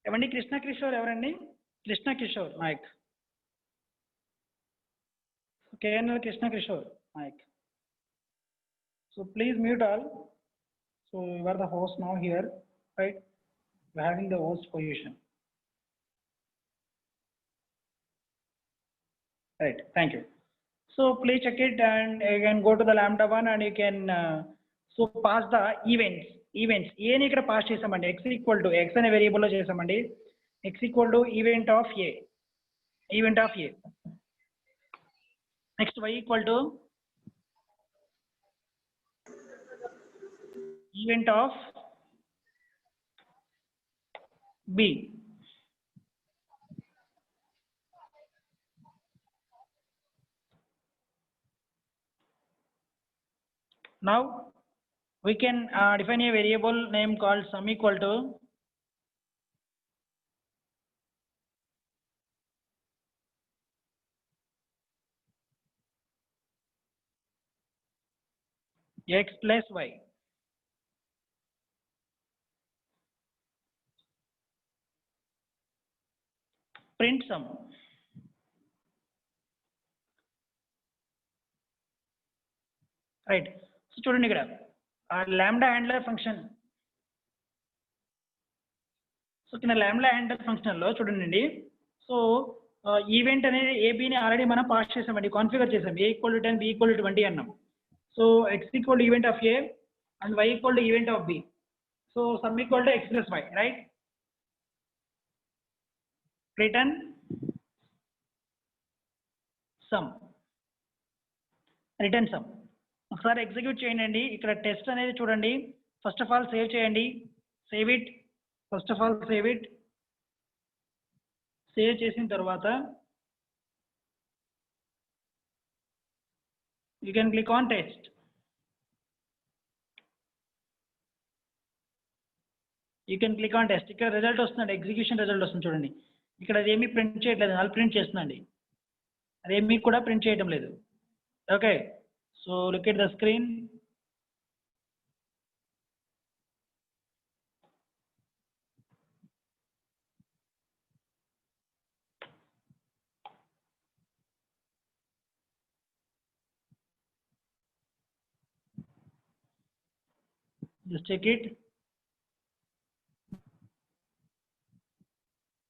ఎవరండి కృష్ణ కిషోర్ ఎవరండి Krishna Kishore mike KNL Krishna Kishore mike so please mute all so you are the host now here right you are having the host position right thank you so please check it and you can go to the lambda one and you can so pass the events a ని ఇక్కడ pass చేసామండి x equal to x అనే variable లో చేసామండి x equal to event of a next y equal to event of b. Now we can define a variable name called sum equal to x plus y. Print sum. Right. So చూడండి ఇక్కడ lambda handler function. So కింద lambda handler function లో చూడండి so event అనేది ఏబిని already మనం pass చేసామండి configure చేసాం a equal to 10 b equal to 20 అన్నాం so x equal to event of a and y equal to event of b so sum equal to x plus y right return sum ఒకసారి execute చేయండి ఇక్కడ test అనేది చూడండి first of all save చేయండి, save it. First of all save it. Save చేసిన తర్వాత you can click on test. You can click on test. ఇక్కడ result వస్తుందండి, ఎగ్జిక్యూషన్ రిజల్ట్ వస్తుంది చూడండి. ఇక్కడ అదేమీ ప్రింట్ చేయట్లేదు, అది ప్రింట్ చేస్తుందండి, అదేమీ కూడా ప్రింట్ చేయడం లేదు. Okay, so look at the screen. Just check it.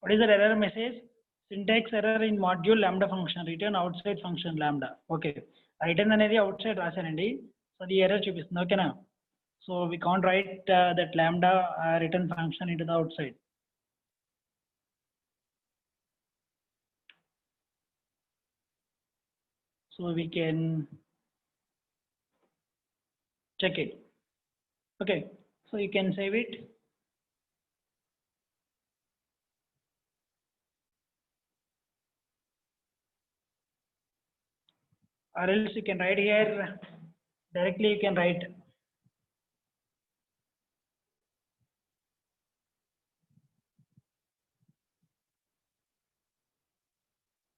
What is the error message? Syntax error in module lambda function, return outside function lambda. Okay, return అనేది outside రాశానండి, సో the error చూపిస్తుంది. ఓకేనా, so we can't write that lambda return function into the outside. So we can check it. Okay, so you can save it. Or else you can write here directly, you can write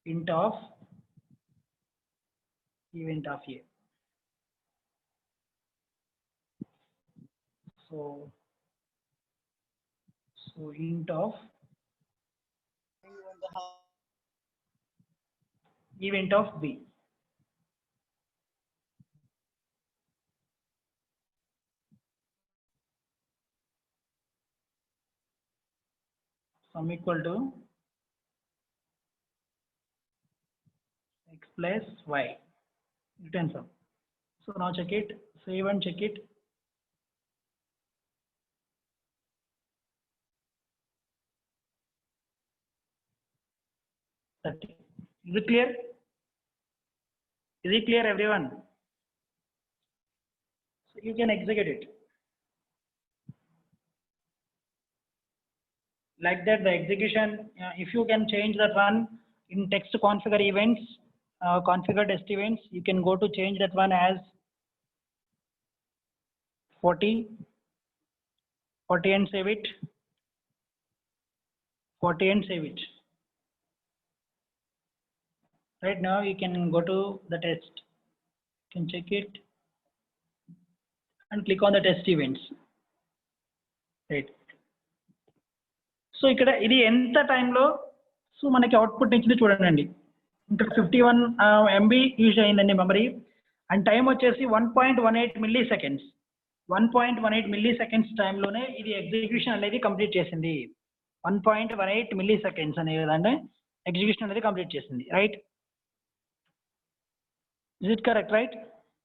int of event of a. So int of event of b. Sum equal to x plus y, return sum. So now check it, save and check it. Is it clear? Is it clear everyone? So you can execute it. Like that, the execution, if you can change that one in text configure events, configure test events, you can go to change that one as 40 and save it, 40 and save it. Right now you can go to the test, you can check it and click on the test events. Right, so ఇక్కడ ఇది ఎంత టైంలో so మనకి output ఇచ్చింది చూడండి. ఇంకా 51 MB use అయిందండి memory, and time వచ్చేసి 1.18 మిల్లీ సెకండ్స్. 1.18 మిల్లీ సెకండ్స్ టైంలోనే ఇది ఎగ్జిక్యూషన్ అనేది కంప్లీట్ చేసింది. 1.18 మిల్లీ సెకండ్స్ అనే కదండి ఎగ్జిక్యూషన్ అనేది కంప్లీట్ చేసింది. Right, is it correct? Right,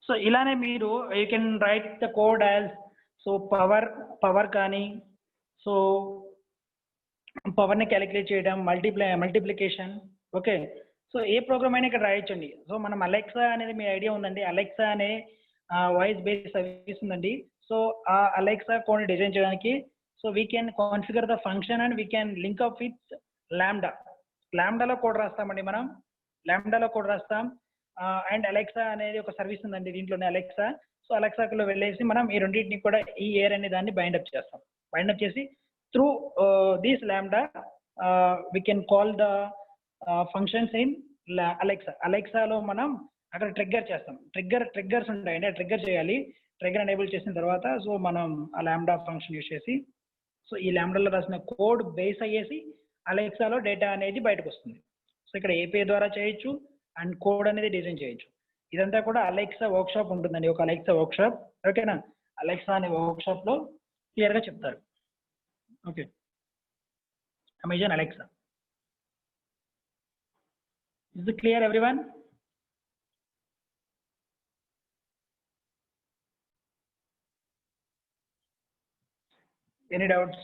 so ఇలానే మీరు you can write the code as so power కానీ, సో పవర్ని క్యాలిక్యులేట్ చేయడం, multiplication. Okay, so a program అయినా ఇక్కడ రాయొచ్చండి. సో మనం అలెక్సా అనేది మీ ఐడియా ఉందండి, అలెక్సా అనే వాయిస్ బేస్డ్ సర్వీస్ ఉందండి. సో ఆ అలెక్సా కోడ్ని డిజైన్ చేయడానికి so we can configure the function and we can link up with lambda. లాంబ్డాలో కోడ్ రాస్తామండి మనం, లాంబ్డాలో కోడ్ రాస్తాం. అండ్ అలెక్సా అనేది ఒక సర్వీస్ ఉందండి దీంట్లోనే అలెక్సా. సో అలెక్సాలో వెళ్ళేసి మనం ఈ రెండింటిని కూడా ఈ ఏర్ అనే దాన్ని బైండప్ చేస్తాం. బైండప్ చేసి through this lambda we can call the functions in Alexa. Alexa లో మనం అక్కడ ట్రిగ్గర్ చేస్తాం, ట్రిగ్గర్స్ ఉంటాయండి, ఆ ట్రిగ్గర్ చేయాలి. ట్రిగ్గర్ ఎనేబుల్ చేసిన తర్వాత సో మనం ఆ లాంబ్డా ఫంక్షన్ యూస్ చేసి సో ఈ లాంబ్డాలో రాసిన కోడ్ బేస్ అయ్యేసి అలెక్సాలో డేటా అనేది బయటకు వస్తుంది. సో ఇక్కడ ఏపీఐ ద్వారా చేయొచ్చు అండ్ కోడ్ అనేది డిజైన్ చేయొచ్చు. ఇదంతా కూడా అలెక్సా వర్క్షాప్ ఉంటుందండి, ఒక అలెక్సా వర్క్షాప్. ఓకేనా, అలెక్సా అనే వర్క్షాప్లో క్లియర్గా చెప్తారు. Okay, Amazon Alexa. Is it clear everyone? Any doubts?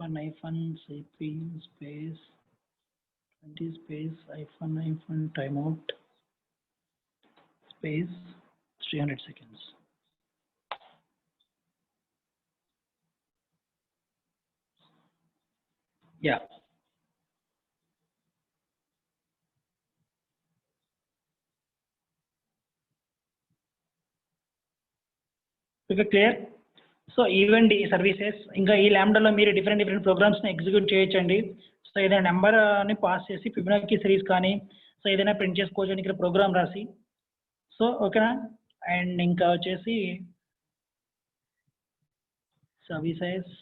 cp space 20 space timeout space 300 seconds. Yeah. Okay, clear? So event ఈ సర్వీసెస్ ఇంకా ఈ ల్యాంబ్డాలో మీరు డిఫరెంట్ ప్రోగ్రామ్స్ని ఎగ్జిక్యూట్ చేయొచ్చండి. సో ఏదైనా నెంబర్ని పాస్ చేసి ఫిబొనాకీ సిరీస్ కానీ సో ఏదైనా ప్రింట్ చేసుకోవచ్చు ఇక్కడ ప్రోగ్రామ్ రాసి. సో ఓకేనా. అండ్ ఇంకా వచ్చేసి సర్వీసెస్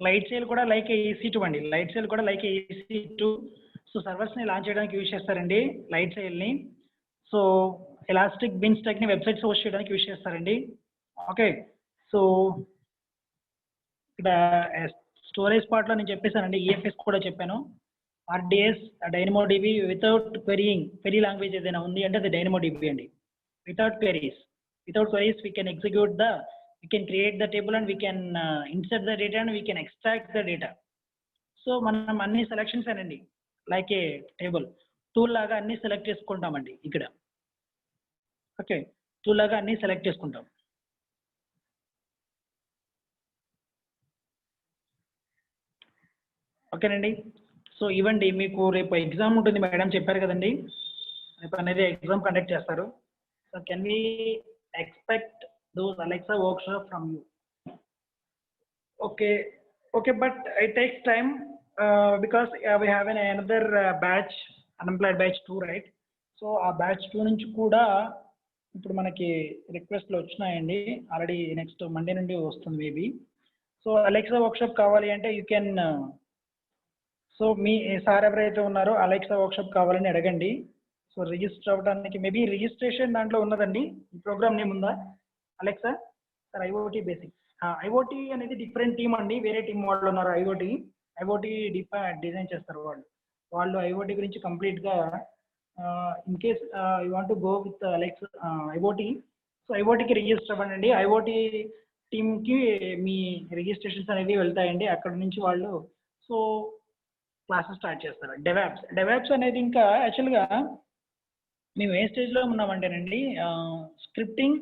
లైట్ సేల్ కూడా లైక్ EC2 అండి. లైట్ సేల్ కూడా లైక్ EC2. సో సర్వర్స్ని లాంచ్ చేయడానికి యూజ్ చేస్తారండి లైట్ సేల్ని. సో ఎలాస్టిక్ బిన్ స్టాక్ని వెబ్సైట్స్ హోస్ట్ చేయడానికి యూజ్ చేస్తారండి. ఓకే. సో ఇక్కడ స్టోరేజ్ పార్ట్లో నేను చెప్పేసానండి, EFS కూడా చెప్పాను. RDS DynamoDB without క్వెరీయింగ్, query language ఏదైనా ఉంది అంటే అది DynamoDB అండి. Without queries we can execute we can create the table and we can insert the data and we can extract the data. So మనం అన్ని సెలెక్షన్స్ అనండి లైక్ ఏ table tool లాగా అన్ని సెలెక్ట్ చేసుకుంటామండి ఇక్కడ. ఓకే, టూల్ లాగా అన్ని సెలెక్ట్ చేసుకుంటాం. ఓకేనండి. సో ఇవ్వండి మీకు రేపు ఎగ్జామ్ ఉంటుంది మేడం చెప్పారు కదండి, రేపు అనేది ఎగ్జామ్ కండక్ట్ చేస్తారు. So can we expect those Alexa workshop from you? Okay but it takes time because we have another batch, unemployed batch 2 right. So ఆ బ్యాచ్ 2 నుంచి కూడా ఇప్పుడు మనకి రిక్వెస్ట్లు వచ్చినాయండి ఆల్రెడీ. నెక్స్ట్ మండే నుండి వస్తుంది మేబీ. సో అలెక్సా వర్క్షాప్ కావాలి అంటే you can, so me sir ఎవరైతే ఉన్నారో అలెక్సా వర్క్షాప్ కావాలని అడగండి. సో రిజిస్టర్ అవ్వడానికి మేబీ రిజిస్ట్రేషన్ దాంట్లో ఉన్నదండి. ఈ ప్రోగ్రామ్ నేమ్ ఉందా Alexa? Sir IoT basics. IoT అనేది డిఫరెంట్ టీమ్ అండి, వేరే టీం వాళ్ళు ఉన్నారు. ఐఓటీ డిజైన్ చేస్తారు వాళ్ళు ఐఓటీ గురించి కంప్లీట్గా. In case you want to go with Alexa IoT, so ఐఓటీకి రిజిస్టర్ అవ్వండి. ఐఓటీ టీమ్కి మీ రిజిస్ట్రేషన్స్ అనేవి వెళ్తాయండి. అక్కడ నుంచి వాళ్ళు సో క్లాసెస్ స్టార్ట్ చేస్తారు. డెవాప్స్ అనేది ఇంకా యాక్చువల్గా మేము ఏ స్టేజ్లో ఉన్నామంటేనండి scripting,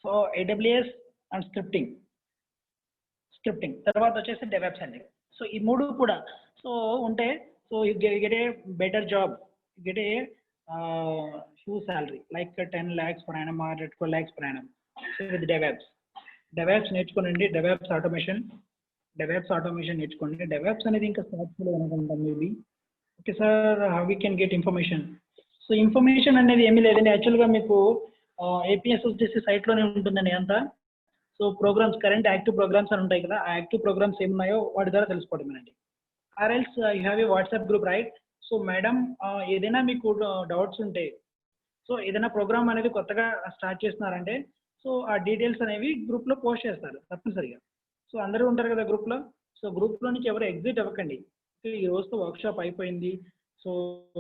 so AWS and scripting తర్వాత వచ్చేసి డెవాప్స్ అండి. సో ఈ మూడు కూడా సో ఉంటే so you get a better job, you get a huge salary like 10 lakhs per annum or 12 lakhs per annum. So with DevOps నేర్చుకోనండి. డెవాప్స్ ఆటోమేషన్ నేర్చుకోండి. DevOps అనేది ఇంకా స్టార్ట్ అనుకుంటాం maybe. Okay sir, how we can get information? So information అనేది ఏమీ లేదండి, యాక్చువల్గా మీకు APSSDC సైట్లోనే ఉంటుందండి అంతా. So programs, current active programs అని ఉంటాయి కదా, ఆ యాక్టివ్ ప్రోగ్రామ్స్ ఏమున్నాయో వాటి ద్వారా తెలుసుకోవడమేనండి. Or else you have a WhatsApp group right. So madam ఏదైనా మీకు డౌట్స్ ఉంటే, సో ఏదైనా ప్రోగ్రామ్ అనేది కొత్తగా స్టార్ట్ చేస్తున్నారంటే సో ఆ డీటెయిల్స్ అనేవి గ్రూప్లో పోస్ట్ చేస్తారు తప్పనిసరిగా. సో అందరూ ఉంటారు కదా గ్రూప్లో. సో గ్రూప్లో నుంచి ఎవరు ఎగ్జిట్ అవ్వకండి. ఈ రోజుతో వర్క్షాప్ అయిపోయింది, సో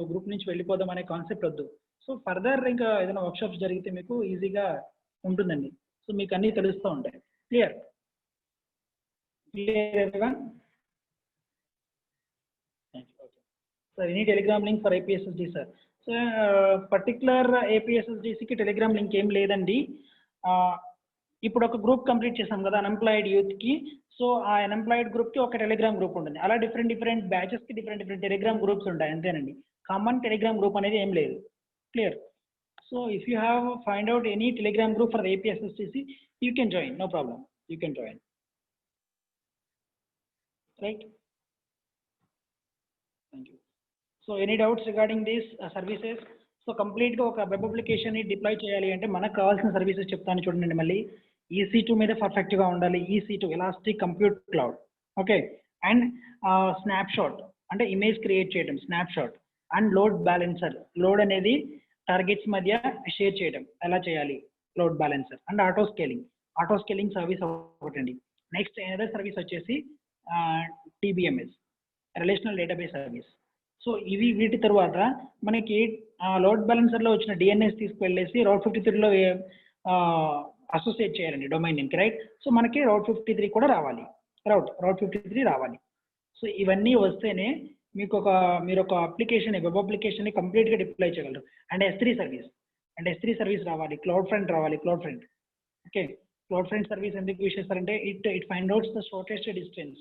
గ్రూప్ నుంచి వెళ్ళిపోదాం అనే కాన్సెప్ట్ వద్దు. సో ఫర్దర్ ఇంకా ఏదైనా వర్క్షాప్స్ జరిగితే మీకు ఈజీగా ఉంటుందండి. సో మీకు అన్నీ తెలుస్తూ ఉంటాయి. Clear everyone? So any Telegram link for APSSD sir? So particular APSSDCకి టెలిగ్రామ్ లింక్ ఏం లేదండి. ఇప్పుడు ఒక గ్రూప్ కంప్లీట్ చేసాం కదా అన్ఎంప్లాయిడ్ యూత్కి. సో ఆ అన్ఎంప్లాయిడ్ గ్రూప్కి ఒక టెలిగ్రామ్ గ్రూప్ ఉంటుంది. అలా డిఫరెంట్ బ్యాచెస్కి డిఫరెంట్ టెలిగ్రామ్ గ్రూప్స్ ఉంటాయి అంతేనండి. కామన్ టెలిగ్రామ్ గ్రూప్ అనేది ఏం లేదు. Clear? So if you have find out any Telegram group for APSSDC, you can join, no problem, you can join. Right? Thank you. So any doubts regarding these services? సో కంప్లీట్గా ఒక web అప్లికేషన్ని deploy చేయాలి అంటే మనకు కావాల్సిన services చెప్తాను చూడండి. మళ్ళీ EC2 మీద పర్ఫెక్ట్గా ఉండాలి. EC2 elastic compute cloud. Okay. And snapshot అంటే ఇమేజ్ క్రియేట్ చేయడం, snapshot. And load balancer, load అనేది టార్గెట్స్ మధ్య షేర్ చేయడం ఎలా చేయాలి, load balancer. And auto scaling service ఒకటండి. నెక్స్ట్ అనదర్ సర్వీస్ వచ్చేసి TBMS, relational database service. So ఇవి వీటి తర్వాత మనకి లోడ్ బ్యాలెన్సర్లో వచ్చిన DNS తీసుకువెళ్ళేసి Route 53లో అసోసియేట్ చేయాలండి డొమైన్ నేమ్కి. రైట్? సో మనకి Route 53 కూడా రావాలి. రౌట్ 53 రావాలి. సో ఇవన్నీ వస్తేనే మీరు ఒక అప్లికేషన్, వెబ్ అప్లికేషన్ ని కంప్లీట్ గా డిప్లాయ్ చేయగలరు. అండ్ S3 సర్వీస్ రావాలి, క్లౌడ్ ఫ్రంట్ రావాలి. ఓకే, క్లౌడ్ ఫ్రంట్ సర్వీస్ ఎందుకు యూస్ చేస్తారంటే it find outs the shortest distance.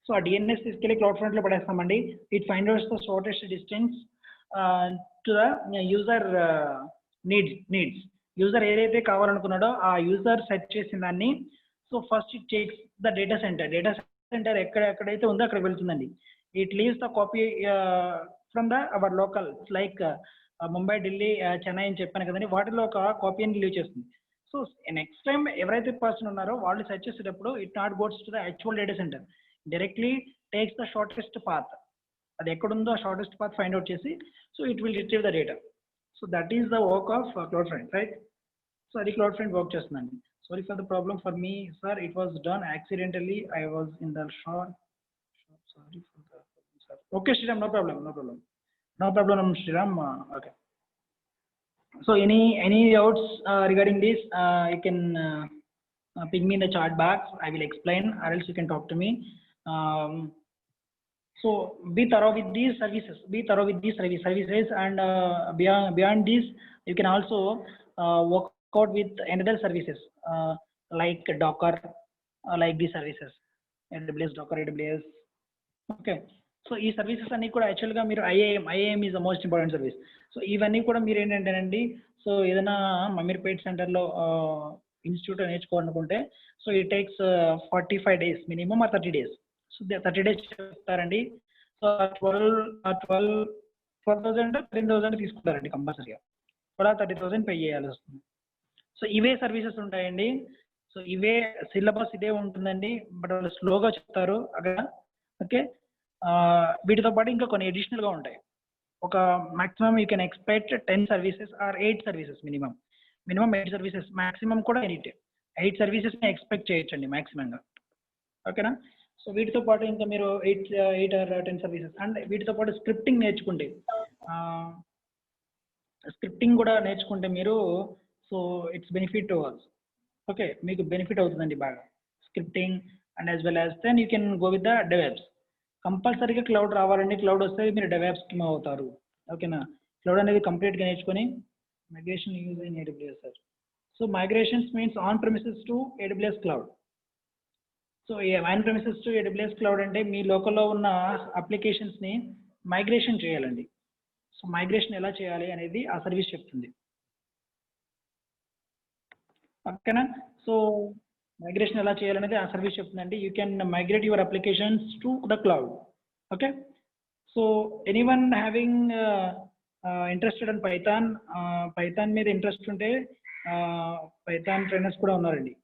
So ఆ డిఎన్ఎస్ తీసుకెళ్ళి క్లౌడ్ ఫ్రంట్ లో పడేస్తామండి. It find outs the shortest distance to the user needs. User ఏదైతే కావాలనుకున్నాడో ఆ యూజర్ సెట్ చేసిన దాన్ని, so first it takes the data centre ఎక్కడైతే ఉందో అక్కడికి వెళ్తుందండి. It leaves the copy from the hour local like Mumbai, Delhi, Chennai అని చెప్పాను కదండి, వాటిలో ఒక కాపీ అని లీవ్ చేస్తుంది. సో నెక్స్ట్ టైం ఎవరైతే పర్సన్ ఉన్నారో వాళ్ళు సెర్చ్ చేసేటప్పుడు it not goes to the actual data centre, directly takes the shortest path. అది ఎక్కడుందో ఆ షార్టెస్ట్ పాత్ ఫైండ్ అవుట్ చేసి so it will retrieve the data. So that is the work of cloud front, right? So అది cloud front work చేస్తుందండి. Sorry for the problem for me sir, it was done accidentally, I was in the short. Sorry for the sir. Okay Sriram, no problem Sriram. Okay, so any doubts regarding this, you can ping me in the chat box. I will explain, or else you can talk to me. So be thorough with these services, services, and beyond this you can also work out with another services like Docker, like these services, AWS Docker, AWS. Okay, so ఈ services అన్ని కూడా యాక్చువల్గా మీరు IAM is the most important service. So ఇవన్నీ కూడా మీరు ఏంటంటేనండి, so ఏదైనా మమీర్పేట్ సెంటర్లో ఇన్స్టిట్యూట్ నేర్చుకోవాలనుకుంటే so it takes 45 days minimum, or 30 days. So 30 days చెప్తారండి. సో 12,000 13,000 తీసుకుంటారండి కంపల్సరీగా, కూడా 30,000 పే చేయాల్సి వస్తుంది. సో ఇవే సర్వీసెస్ ఉంటాయండి. సో ఇవే సిలబస్ ఇదే ఉంటుందండి, బట్ వాళ్ళు స్లోగా చెప్తారు అక్కడ. ఓకే, వీటితో పాటు ఇంకా కొన్ని అడిషనల్గా ఉంటాయి. ఒక maximum you can expect 10 services or 8 services, minimum 8 services, maximum కూడా 8 సర్వీసెస్ని ఎక్స్పెక్ట్ చేయొచ్చండి మాక్సిమంగా. ఓకేనా? సో వీటితో పాటు ఇంకా మీరు 8 ఆర్ 10 సర్వీసెస్, అండ్ వీటితో పాటు స్క్రిప్టింగ్ నేర్చుకుంటే, స్క్రిప్టింగ్ కూడా నేర్చుకుంటే మీరు, so it's benefit to us. Okay, మీకు బెనిఫిట్ అవుతుందండి బాగా scripting. And as well as then you can go with the DevOps. కంపల్సరీగా క్లౌడ్ రావాలండి, క్లౌడ్ వస్తే మీరు డెవలప్స్ కి అవుతారు. ఓకేనా? క్లౌడ్ అనేది కంప్లీట్గా నేర్చుకొని migration use in AWS sir. So migrations means on premises to AWS cloud. So on premises to AWS cloud అంటే మీ లోకల్లో ఉన్న అప్లికేషన్స్ని మైగ్రేషన్ చేయాలండి. సో మైగ్రేషన్ ఎలా చేయాలి అనేది ఆ సర్వీస్ చెప్తుంది. ఓకేనా? సో మైగ్రేషన్ ఎలా చేయాలనేది ఆ సర్వీస్ చెప్తుందండి. You can migrate your applications to the cloud. Okay, so anyone having interested in Python మీద ఇంట్రెస్ట్ ఉంటే పైథాన్ ట్రైనర్స్ కూడా ఉన్నారండి.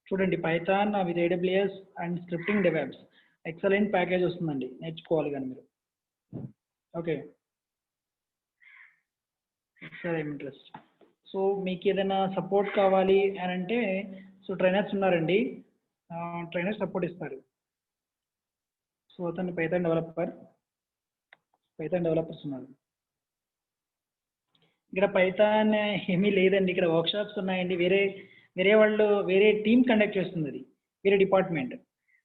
చూడండి, Python with AWS and scripting DevOps excellent package వస్తుందండి, నేర్చుకోవాలి కానీ మీరు. Okay, excellent interest. సో మీకు ఏదైనా సపోర్ట్ కావాలి అని అంటే సో ట్రైనర్స్ ఉన్నారండి, ట్రైనర్ సపోర్ట్ ఇస్తారు. సో అతను పైథాన్ డెవలపర్స్ ఉన్నారు. ఇక్కడ పైథాన్ ఏమీ లేదండి, ఇక్కడ వర్క్షాప్స్ ఉన్నాయండి. వేరే టీం కండక్ట్ చేస్తుంది, అది వేరే డిపార్ట్మెంట్.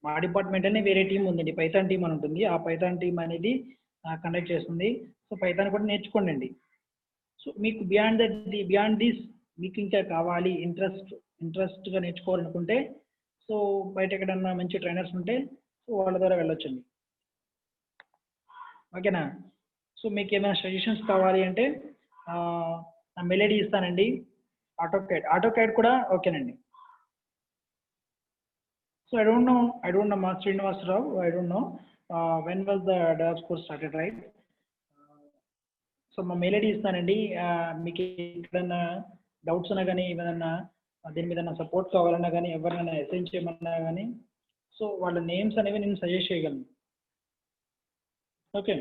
మా డిపార్ట్మెంట్ అనే వేరే టీం ఉందండి, పైథాన్ టీం అని ఉంటుంది. ఆ పైథాన్ టీం అనేది కండక్ట్ చేస్తుంది. సో పైథాన్ కూడా నేర్చుకోండి అండి. సో మీకు బియాండ్ దిస్ మీకు ఇంకా కావాలి, ఇంట్రెస్ట్గా నేర్చుకోవాలనుకుంటే సో బయట ఎక్కడన్నా మంచి ట్రైనర్స్ ఉంటే సో వాళ్ళ ద్వారా వెళ్ళొచ్చండి. ఓకేనా? సో మీకు ఏమైనా సజెషన్స్ కావాలి అంటే నా మెయిల్ ఐడి ఇస్తానండి. ఆటోకాడ్ కూడా ఓకేనండి. సో ఐ డోంట్ నో మా Srinivasarao, I don't know when was the DevOps course started, right? So మా మెయిల్ ఐడి ఇస్తానండి. మీకు ఎక్కడన్నా డౌట్స్ ఉన్నా కానీ, ఏదైనా దీని మీద సపోర్ట్ కావాలన్నా కానీ, ఎవరినైనా అసైన్ చేయమన్నా కానీ సో వాళ్ళ నేమ్స్ అనేవి నేను సజెస్ట్ చేయగలను. ఓకే,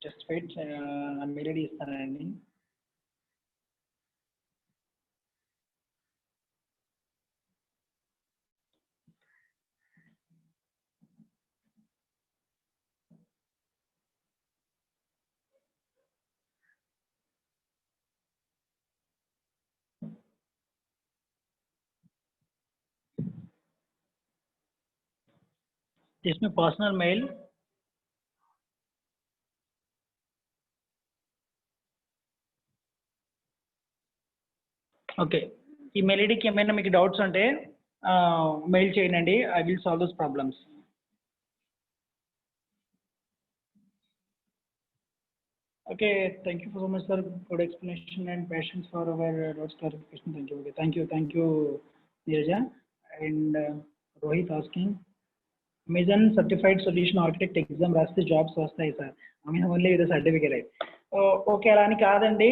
జస్ట్ వెయిట్, నా మెయిల్ ఐడి ఇస్తానండి. This is my personal mail. Okay, ఈ మెయిల్ ఐడికి ఏమైనా మీకు డౌట్స్ ఉంటే మెయిల్ చేయండి. I will solve those problems. Okay, thank you so much, sir. Good explanation and patience for our doubts clarification. Thank you. Okay, thank you, Neeraja. And Rohit asking, Amazon Certified Solution Architect exam రాస్తే jobs వస్తాయి sir? I mean only with the certificate, right? Okay, అలా అని కాదండి.